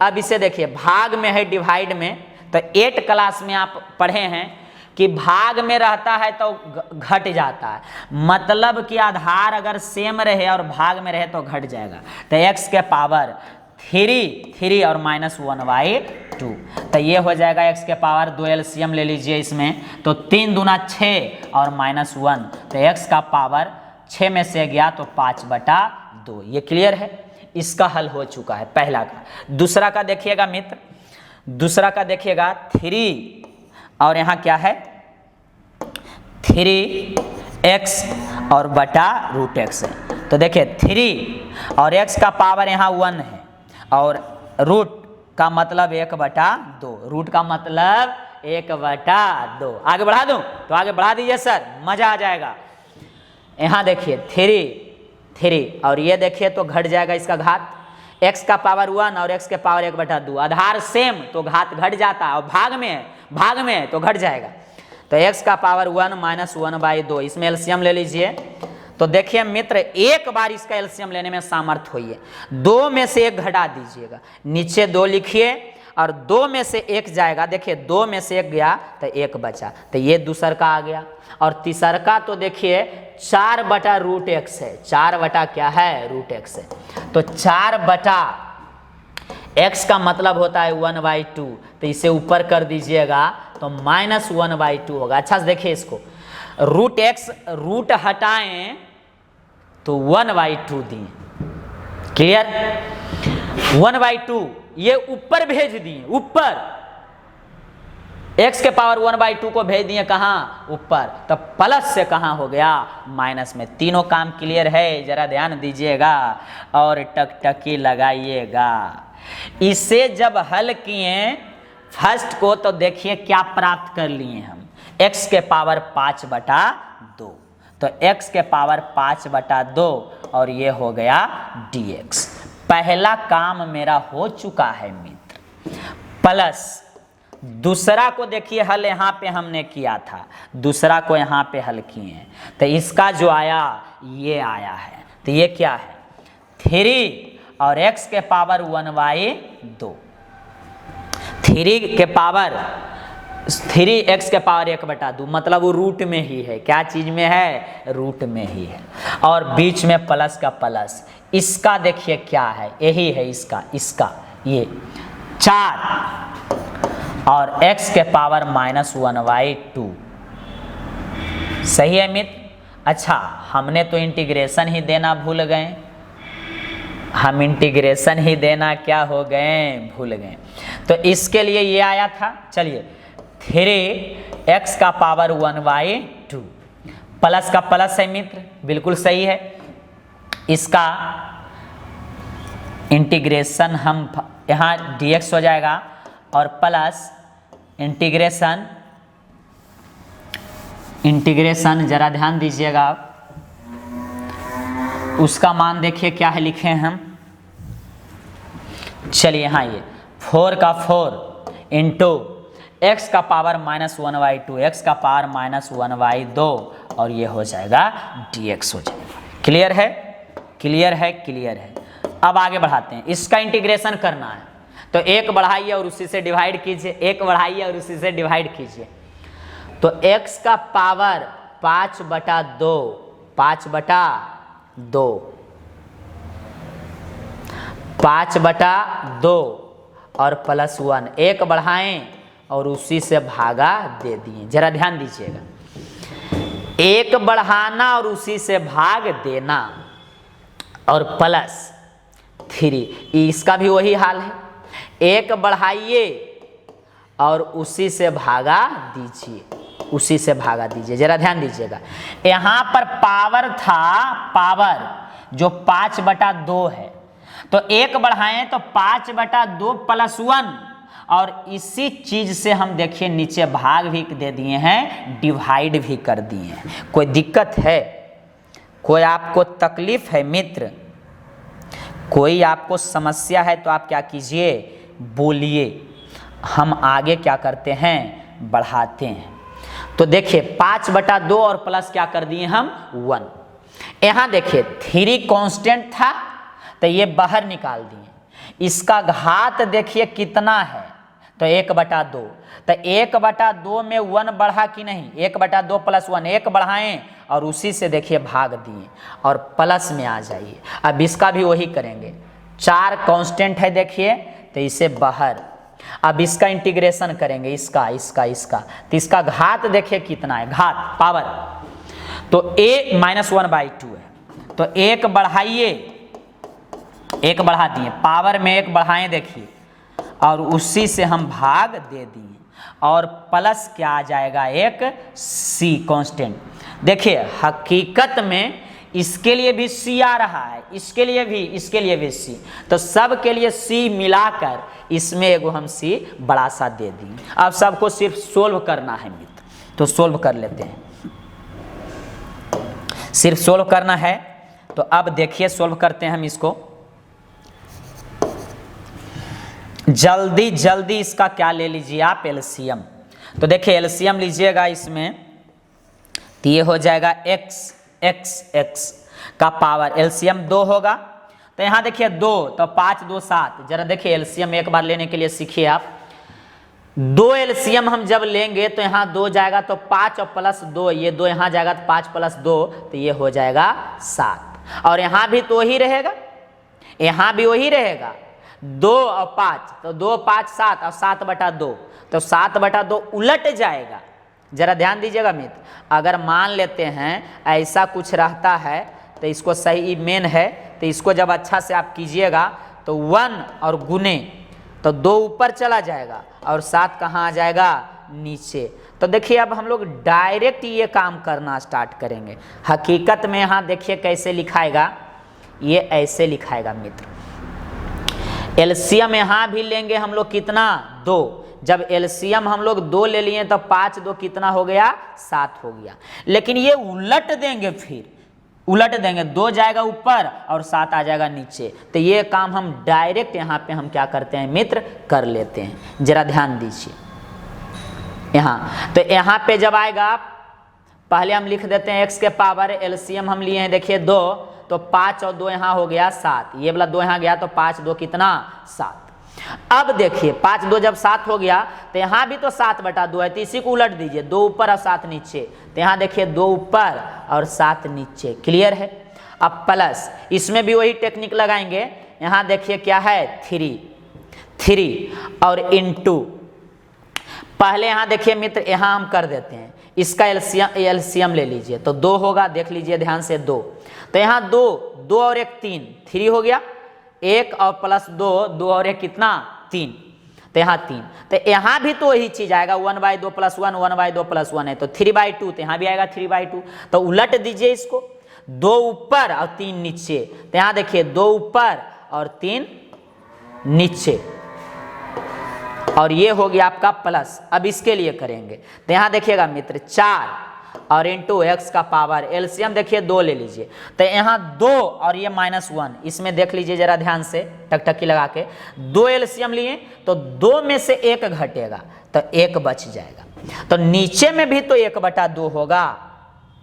अब इसे देखिए, भाग में है डिवाइड में, तो 8 क्लास में आप पढ़े हैं कि भाग में रहता है तो घट जाता है, मतलब कि आधार अगर सेम रहे और भाग में रहे तो घट जाएगा। तो x के पावर 3 और -1/2, तो ये हो जाएगा x के पावर 2 एलसीएम ले लीजिए इसमें, तो 3 दूना 6 और -1, तो x का पावर 6 में से गया तो 5/2, ये क्लियर है। इसका हल हो चुका है पहला का। दूसरा का देखिएगा मित्र, दूसरा का देखिएगा 3 और यहाँ क्या है 3x और बटा √x है, तो देखिए 3 और x का पावर यहाँ 1 है और रूट का मतलब 1/2, रूट का मतलब 1/2। आगे बढ़ा दूं, तो आगे बढ़ा दीजिए सर, मजा आ जाएगा। यहाँ देखिए 3 और ये देखिए तो घट जाएगा इसका घात, x का पावर 1 और x के पावर 1/2, आधार सेम तो घात घट जाता है, और भाग में तो घट जाएगा। तो x का पावर 1 -1/2, इसमें एलसीएम ले लीजिए। तो देखिए मित्र, एक बार इसका एलसीएम लेने में सामर्थ होइए, 2 में से 1 घटा दीजिएगा, नीचे 2 लिखिए और 2 में से 1 जाएगा। देखिए 2 में से 1 गया तो 1 बचा, तो ये दूसर का आ गया। और तीसर का तो देखिए 4 बटा √x है, 4 बटा क्या है, √x है, तो 4 बटा x का मतलब होता है 1/2, तो इसे ऊपर कर दीजिएगा तो -1/2 होगा। अच्छा से देखिए इसको, √x रूट हटाएं तो 1/2 दिए, क्लियर। 1/2 ये ऊपर भेज दिए, ऊपर x के पावर 1/2 को भेज दिए कहाँ, ऊपर, तो प्लस से कहाँ हो गया, माइनस में। तीनों काम क्लियर है, जरा ध्यान दीजिएगा और टकटकी लगाइएगा। इसे जब हल किए फर्स्ट को, तो देखिए क्या प्राप्त कर लिए हम, x के पावर 5/2, तो x के पावर 5/2 और ये हो गया dx। पहला काम मेरा हो चुका है मित्र। प्लस दूसरा को देखिए हल यहाँ पे हमने किया था, दूसरा को यहाँ पे हल किए हैं, तो इसका जो आया ये आया है। तो ये क्या है 3 और x के पावर 1/2, 3 के पावर 3x के पावर 1/2, मतलब वो रूट में ही है। क्या चीज में है? रूट में ही है। और बीच में प्लस का प्लस, इसका देखिए क्या है, यही है इसका ये 4 और x के पावर -1/2। सही है मित्र। अच्छा, हमने तो इंटीग्रेशन ही देना भूल गए, हम इंटीग्रेशन ही देना क्या हो गए, भूल गए। तो इसके लिए ये आया था, चलिए 3x का पावर 1/2, प्लस का प्लस है मित्र, बिल्कुल सही है। इसका इंटीग्रेशन हम यहाँ dx हो जाएगा और प्लस इंटीग्रेशन जरा ध्यान दीजिएगा आप, उसका मान देखिए क्या है लिखे हैं हम। चलिए यहाँ ये 4 का 4 इंटू x का पावर -1/2, x का पावर -1/2 और ये हो जाएगा dx हो जाएगा। क्लियर है, क्लियर है, क्लियर है। अब आगे बढ़ाते हैं, इसका इंटीग्रेशन करना है तो 1 बढ़ाइए और उसी से डिवाइड कीजिए, 1 बढ़ाइए और उसी से डिवाइड कीजिए। तो x का पावर 5/2, 5/2 और +1, 1 बढ़ाएं और उसी से भागा दे दिए। जरा ध्यान दीजिएगा, 1 बढ़ाना और उसी से भाग देना और +3, इसका भी वही हाल है। 1 बढ़ाइए और उसी से भागा दीजिए, उसी से भागा दीजिए। जरा ध्यान दीजिएगा, यहाँ पर पावर था, पावर जो 5/2 है, तो 1 बढ़ाएं तो 5/2 +1 और इसी चीज से हम देखिए नीचे भाग भी दे दिए हैं, डिवाइड भी कर दिए हैं। कोई दिक्कत है? कोई आपको तकलीफ है मित्र? कोई आपको समस्या है तो आप क्या कीजिए, बोलिए, हम आगे क्या करते हैं, बढ़ाते हैं। तो देखिए 5/2 और प्लस क्या कर दिए हम 1। यहाँ देखिए 3 कांस्टेंट था तो ये बाहर निकाल दिए। इसका घात देखिए कितना है, तो 1/2, तो 1/2 में 1 बढ़ा कि नहीं, 1/2 + 1, 1 बढ़ाएं और उसी से देखिए भाग दिए और प्लस में आ जाइए। अब इसका भी वही करेंगे, 4 कांस्टेंट है देखिए, तो इसे बाहर। अब इसका इंटीग्रेशन करेंगे, इसका तो इसका घात देखिए कितना है, घात पावर, तो a -1/2 है। तो 1 बढ़ाइए, 1 बढ़ा दिए, पावर में 1 बढ़ाएं देखिए और उसी से हम भाग दे दिए और प्लस क्या आ जाएगा, एक c कांस्टेंट। देखिए हकीकत में इसके लिए भी c आ रहा है, इसके लिए भी c, तो सब के लिए c मिलाकर इसमें एगो हम c बड़ा सा दे दिए। अब सबको सिर्फ सोल्व करना है मित्र, तो सोल्व कर लेते हैं। सिर्फ सोल्व करना है, तो अब देखिए सोल्व करते हैं हम इसको। जल्दी जल्दी इसका क्या ले लीजिए आप, एलसीएम। तो देखिए एलसीएम लीजिएगा इसमें, तो ये हो जाएगा x का पावर, एलसीएम 2 होगा। तो यहाँ देखिए 2, तो 5 2 7। जरा देखिए एलसीएम एक बार लेने के लिए सीखिए आप। 2 एलसीएम हम जब लेंगे तो यहाँ 2 जाएगा तो 5 और +2, ये 2 यहाँ जाएगा तो 5 + 2, तो ये हो जाएगा 7। और यहाँ भी तो वही रहेगा, यहाँ भी वही रहेगा, 2 और 5, तो 2 5 7 और 7/2, तो 7/2 उलट जाएगा। जरा ध्यान दीजिएगा मित्र, अगर मान लेते हैं ऐसा कुछ रहता है तो इसको सही मेन है, तो इसको जब अच्छा से आप कीजिएगा तो 1 और गुने तो 2 ऊपर चला जाएगा और 7 कहाँ आ जाएगा, नीचे। तो देखिए अब हम लोग डायरेक्ट ये काम करना स्टार्ट करेंगे। हकीकत में यहाँ देखिए कैसे लिखाएगा, ये ऐसे लिखाएगा मित्र। एलसीएम यहाँ भी लेंगे हम लोग कितना, 2, जब एलसीएम हम लोग 2 ले लिए तो 5 2 कितना हो गया, 7 हो गया। लेकिन ये उलट देंगे, फिर उलट देंगे, 2 जाएगा ऊपर और 7 आ जाएगा नीचे। तो ये काम हम डायरेक्ट यहाँ पे हम क्या करते हैं मित्र, कर लेते हैं। जरा ध्यान दीजिए यहाँ, तो यहाँ पे जब आएगा पहले हम लिख देते हैं x के पावर, एलसीएम हम लिए हैं देखिए 2, तो 5 और 2 यहाँ हो गया 7, ये वाला 2 यहाँ गया तो 5 2 कितना 7। अब देखिए 5 2 जब 7 हो गया तो यहाँ भी तो 7/2 है, तो इसी को उलट दीजिए, 2 ऊपर और 7 नीचे। तो यहाँ देखिए 2 ऊपर और 7 नीचे, क्लियर है। अब प्लस, इसमें भी वही टेक्निक लगाएंगे। यहाँ देखिए क्या है 3 और इंटू, पहले यहाँ देखिए मित्र यहाँ हम कर देते हैं, इसका एलसीएम ले लीजिए तो 2 होगा, देख लीजिए ध्यान से 2, तो यहाँ 2 और 1 3 हो गया, 1 और प्लस 2 और 1 कितना 3, तो यहाँ 3। तो यहाँ भी तो वही चीज आएगा, 1/2 + 1 1/2 + 1 है तो 3/2, तो यहाँ भी आएगा 3/2। तो उलट दीजिए इसको, 2 ऊपर और 3 नीचे। तो यहाँ देखिए 2 ऊपर और 3 नीचे, और ये हो गया आपका प्लस। अब इसके लिए करेंगे तो यहाँ देखिएगा मित्र 4 और इंटू x का पावर, एलसीएम देखिए 2 ले लीजिए, तो यहाँ 2 और ये -1, इसमें देख लीजिए जरा ध्यान से टकटकी लगा के, 2 एलसीएम लिए तो 2 में से 1 घटेगा तो 1 बच जाएगा। तो नीचे में भी तो 1/2 होगा,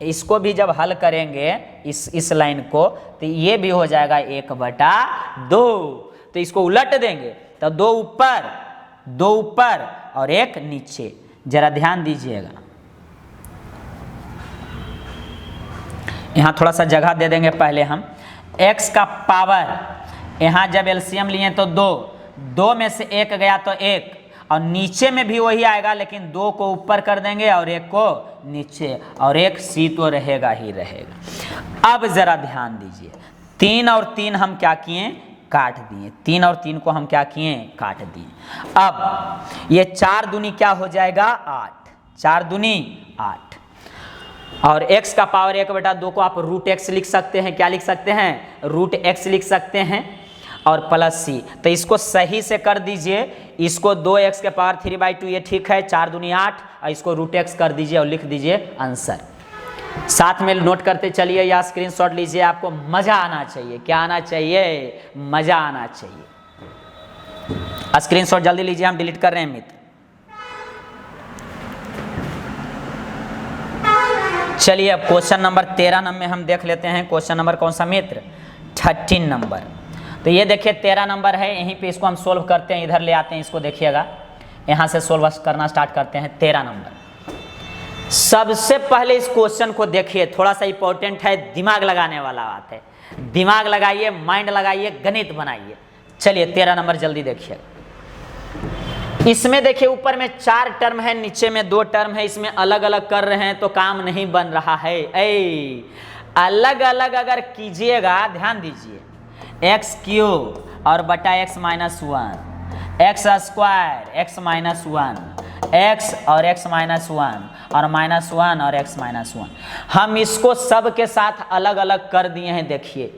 इसको भी जब हल करेंगे इस लाइन को तो ये भी हो जाएगा 1/2। तो इसको उलट देंगे तो 2 ऊपर और 1 नीचे। जरा ध्यान दीजिएगा, यहाँ थोड़ा सा जगह दे देंगे पहले हम। x का पावर, यहाँ जब एलसीएम लिए तो 2 में से 1 गया तो 1, और नीचे में भी वही आएगा, लेकिन 2 को ऊपर कर देंगे और 1 को नीचे, और 1 सी तो रहेगा ही रहेगा। अब जरा ध्यान दीजिए, 3 और 3 हम क्या किए, काट दिए, 3 और 3 को हम क्या किए, काट दिए। अब ये 4 दूनी क्या हो जाएगा 8, 4 दूनी 8, और x का पावर 1/2 को आप √x लिख सकते हैं, क्या लिख सकते हैं, √x लिख सकते हैं, और प्लस c। तो इसको सही से कर दीजिए, इसको 2x के पावर 3/2 ये ठीक है, 4 दूनी 8, और इसको √x कर दीजिए और लिख दीजिए आंसर। साथ में नोट करते चलिए या स्क्रीनशॉट लीजिए, आपको मजा आना चाहिए। क्या आना चाहिए, मजा आना चाहिए। स्क्रीनशॉट जल्दी लीजिए, हम डिलीट कर रहे हैं मित्र। चलिए अब क्वेश्चन नंबर 13 में हम देख लेते हैं। क्वेश्चन नंबर कौन सा मित्र, 13 नंबर। तो ये देखिए 13 नंबर है, यहीं पे इसको हम सोल्व करते हैं, इधर ले आते हैं इसको, देखिएगा यहाँ से सोल्व करना स्टार्ट करते हैं। 13 नंबर, सबसे पहले इस क्वेश्चन को देखिए, थोड़ा सा इंपॉर्टेंट है, दिमाग लगाने वाला बात है। दिमाग लगाइए, माइंड लगाइए, गणित बनाइए। चलिए 13 नंबर जल्दी देखिए। इसमें देखिए ऊपर में 4 टर्म है, नीचे में 2 टर्म है, इसमें अलग अलग कर रहे हैं तो काम नहीं बन रहा है। अलग अलग अगर कीजिएगा, ध्यान दीजिए, x³ और बटा x - 1, x² x - 1, x और x - 1 और -1 और x - 1, हम इसको सब के साथ अलग अलग कर दिए हैं। देखिए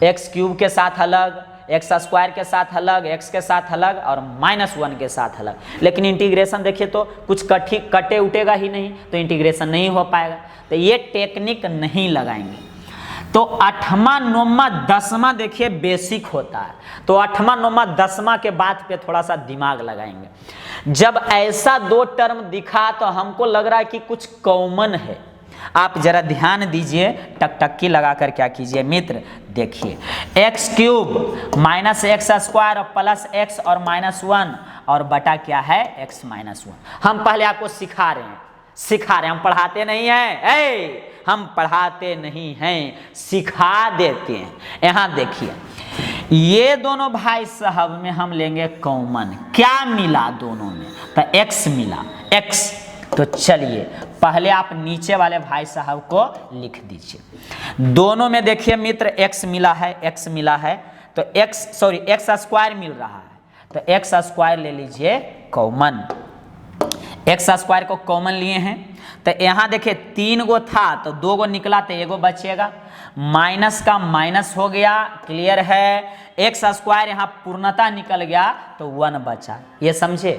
x³ के साथ अलग, x² के साथ अलग, x के साथ अलग और -1 के साथ अलग। लेकिन इंटीग्रेशन देखिए तो कुछ कटे उटेगा ही नहीं, तो इंटीग्रेशन नहीं हो पाएगा। तो ये टेक्निक नहीं लगाएंगे। तो 8वां 9वां 10वां देखिए बेसिक होता है, तो 8वां 9वां 10वां के बाद पे थोड़ा सा दिमाग लगाएंगे। जब ऐसा 2 टर्म दिखा तो हमको लग रहा है कि कुछ कॉमन है। आप जरा ध्यान दीजिए, टकटकी लगाकर क्या कीजिए मित्र, देखिए x³ -x² और प्लस x और -1 और बटा क्या है x - 1। हम पहले आपको सिखा रहे हैं, हम पढ़ाते नहीं हैं, हम पढ़ाते नहीं हैं, सिखा देते हैं। यहाँ देखिए ये दोनों भाई साहब में हम लेंगे कॉमन, क्या मिला दोनों में, तो x मिला, x। तो चलिए पहले आप नीचे वाले भाई साहब को लिख दीजिए। दोनों में देखिए मित्र x मिला है, x मिला है, तो x² मिल रहा है, तो x² ले लीजिए कॉमन। एक्स स्क्वायर को कॉमन लिए हैं, तो यहाँ देखिए 3 गो था तो 2 गो निकला तो 1 गो बचेगा, माइनस का माइनस हो गया, क्लियर है। एक्स स्क्वायर यहाँ पूर्णता निकल गया तो 1 बचा, ये समझे।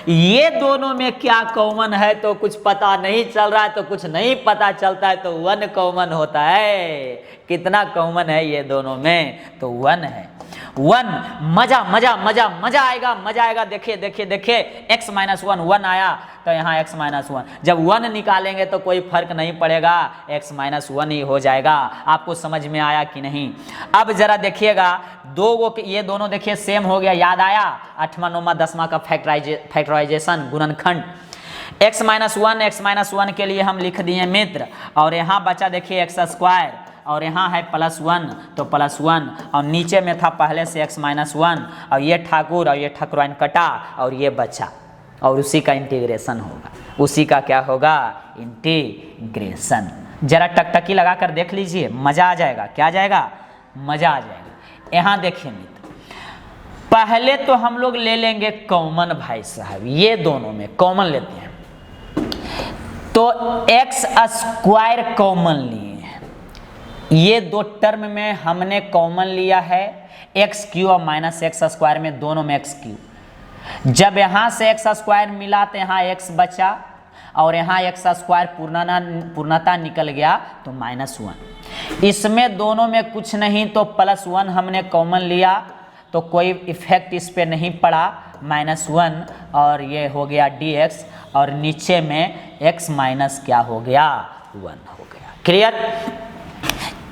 ये दोनों में क्या कॉमन है तो कुछ पता नहीं चल रहा है, तो कुछ नहीं पता चलता है तो 1 कॉमन होता है। कितना कॉमन है ये दोनों में, तो 1 है। 1 मजा मजा मजा मजा आएगा, मजा आएगा। देखिए देखिए देखिए x माइनस 1 1 आया तो यहाँ x माइनस 1, जब 1 निकालेंगे तो कोई फर्क नहीं पड़ेगा, x माइनस 1 ही हो जाएगा। आपको समझ में आया कि नहीं। अब जरा देखिएगा, 2 गो ये दोनों देखिए सेम हो गया, याद आया 8वां 9वां 10वां का फैक्टराइजेशन गुणनखंड। x माइनस 1 के लिए हम लिख दिए मित्र, और यहाँ बचा देखिए एक्स स्क्वायर, और यहाँ है +1 तो +1, और नीचे में था पहले से x माइनस 1, और ये ठाकुर और ये ठाकुराइन कटा और ये बचा, और उसी का इंटीग्रेशन होगा, उसी का क्या होगा, इंटीग्रेशन। जरा टकटकी लगा कर देख लीजिए, मजा आ जाएगा। क्या आ जाएगा, मजा आ जाएगा। यहाँ देखिए मित्र, पहले तो हम लोग ले लेंगे कॉमन भाई साहब, ये दोनों में कॉमन लेते हैं, तो एक्स स्क्वायर कॉमन लिए, ये 2 टर्म में हमने कॉमन लिया है, एक्स क्यू और माइनस एक्स स्क्वायर में दोनों में एक्स क्यू। जब यहाँ से एक्स स्क्वायर मिला तो यहाँ एक्स बचा, और यहाँ एक्स स्क्वायर पूर्णता निकल गया तो -1। इसमें दोनों में कुछ नहीं तो +1 हमने कॉमन लिया तो कोई इफेक्ट इस पे नहीं पड़ा, -1, और ये हो गया dx, और नीचे में x माइनस क्या हो गया, 1 हो गया। क्लियर।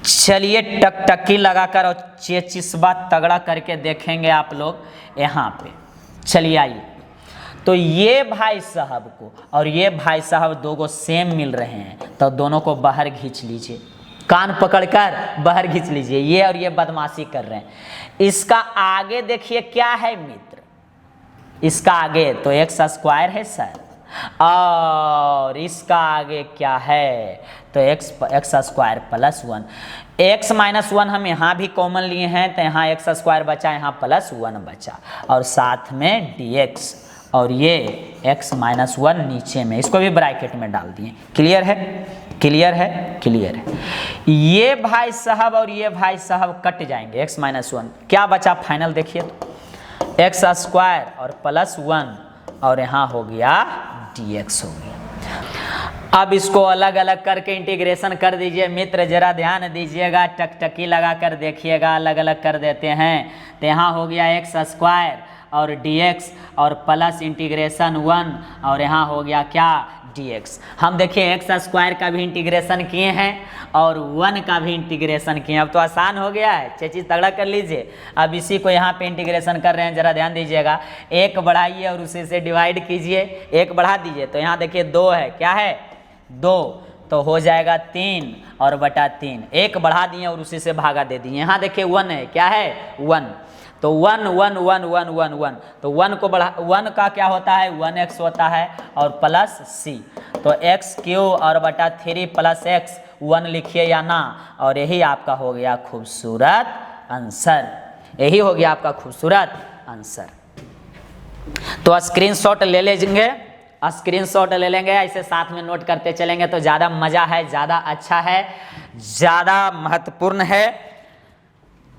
चलिए टकटकी लगाकर और चेचिस्बा तगड़ा करके देखेंगे आप लोग यहाँ पे। चलिए आइए, तो ये भाई साहब को और ये भाई साहब 2 गो सेम मिल रहे हैं, तो दोनों को बाहर खींच लीजिए, कान पकड़कर बाहर खींच लीजिए। ये और ये बदमाशी कर रहे हैं। इसका आगे देखिए क्या है मित्र, इसका आगे तो एक्स स्क्वायर है सर, और इसका आगे क्या है तो एक्स स्क्वायर +1। एक्स माइनस 1 हम यहाँ भी कॉमन लिए हैं तो यहाँ एक्स स्क्वायर बचा, यहाँ +1 बचा, और साथ में dx, और ये x माइनस 1 नीचे में, इसको भी ब्रैकेट में डाल दिए। क्लियर है, क्लियर है, क्लियर है। ये भाई साहब और ये भाई साहब कट जाएंगे, x माइनस 1 क्या बचा फाइनल देखिए तो एक्स स्क्वायर और +1, और यहाँ हो गया dx हो गया। अब इसको अलग अलग करके इंटीग्रेशन कर दीजिए मित्र, जरा ध्यान दीजिएगा, टकटकी लगा कर देखिएगा, अलग अलग कर देते हैं। तो यहाँ हो गया एक्स स्क्वायर और dx और प्लस इंटीग्रेशन 1, और यहाँ हो गया क्या dx। हम देखिए एक्स स्क्वायर का भी इंटीग्रेशन किए हैं और 1 का भी इंटीग्रेशन किए हैं। अब तो आसान हो गया है, 6 चीज़ तगड़ा कर लीजिए। अब इसी को यहाँ पे इंटीग्रेशन कर रहे हैं, जरा ध्यान दीजिएगा। 1 बढ़ाइए और उसी से डिवाइड कीजिए, 1 बढ़ा दीजिए तो यहाँ देखिए 2 है, क्या है 2, तो हो जाएगा 3 और बटा 3। 1 बढ़ा दिए और उसी से भागा दे दिए। यहाँ देखिए 1 है, क्या है 1, तो 1 1 1 1 1 1, तो 1 को बढ़ा, 1 का क्या होता है 1x होता है, और प्लस c, तो x³ और बटा 3 प्लस x 1 लिखिए या ना, और यही आपका हो गया खूबसूरत आंसर, यही हो गया आपका खूबसूरत आंसर। तो स्क्रीनशॉट ले लेंगे, स्क्रीनशॉट ले लेंगे, ऐसे साथ में नोट करते चलेंगे तो ज़्यादा मज़ा है, ज़्यादा अच्छा है, ज़्यादा महत्वपूर्ण है।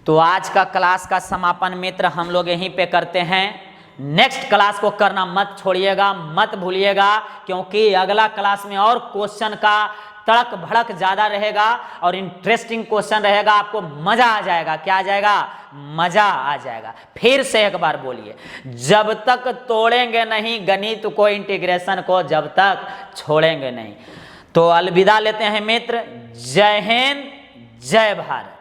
तो आज का क्लास का समापन मित्र हम लोग यहीं पे करते हैं। नेक्स्ट क्लास को करना मत छोड़िएगा, मत भूलिएगा, क्योंकि अगला क्लास में और क्वेश्चन का तड़क भड़क ज़्यादा रहेगा और इंटरेस्टिंग क्वेश्चन रहेगा। आपको मज़ा आ जाएगा, क्या आ जाएगा, मज़ा आ जाएगा। फिर से एक बार बोलिए, जब तक तोड़ेंगे नहीं गणित को, इंटीग्रेशन को, जब तक छोड़ेंगे नहीं। तो अलविदा लेते हैं मित्र। जय हिंद, जय भारत।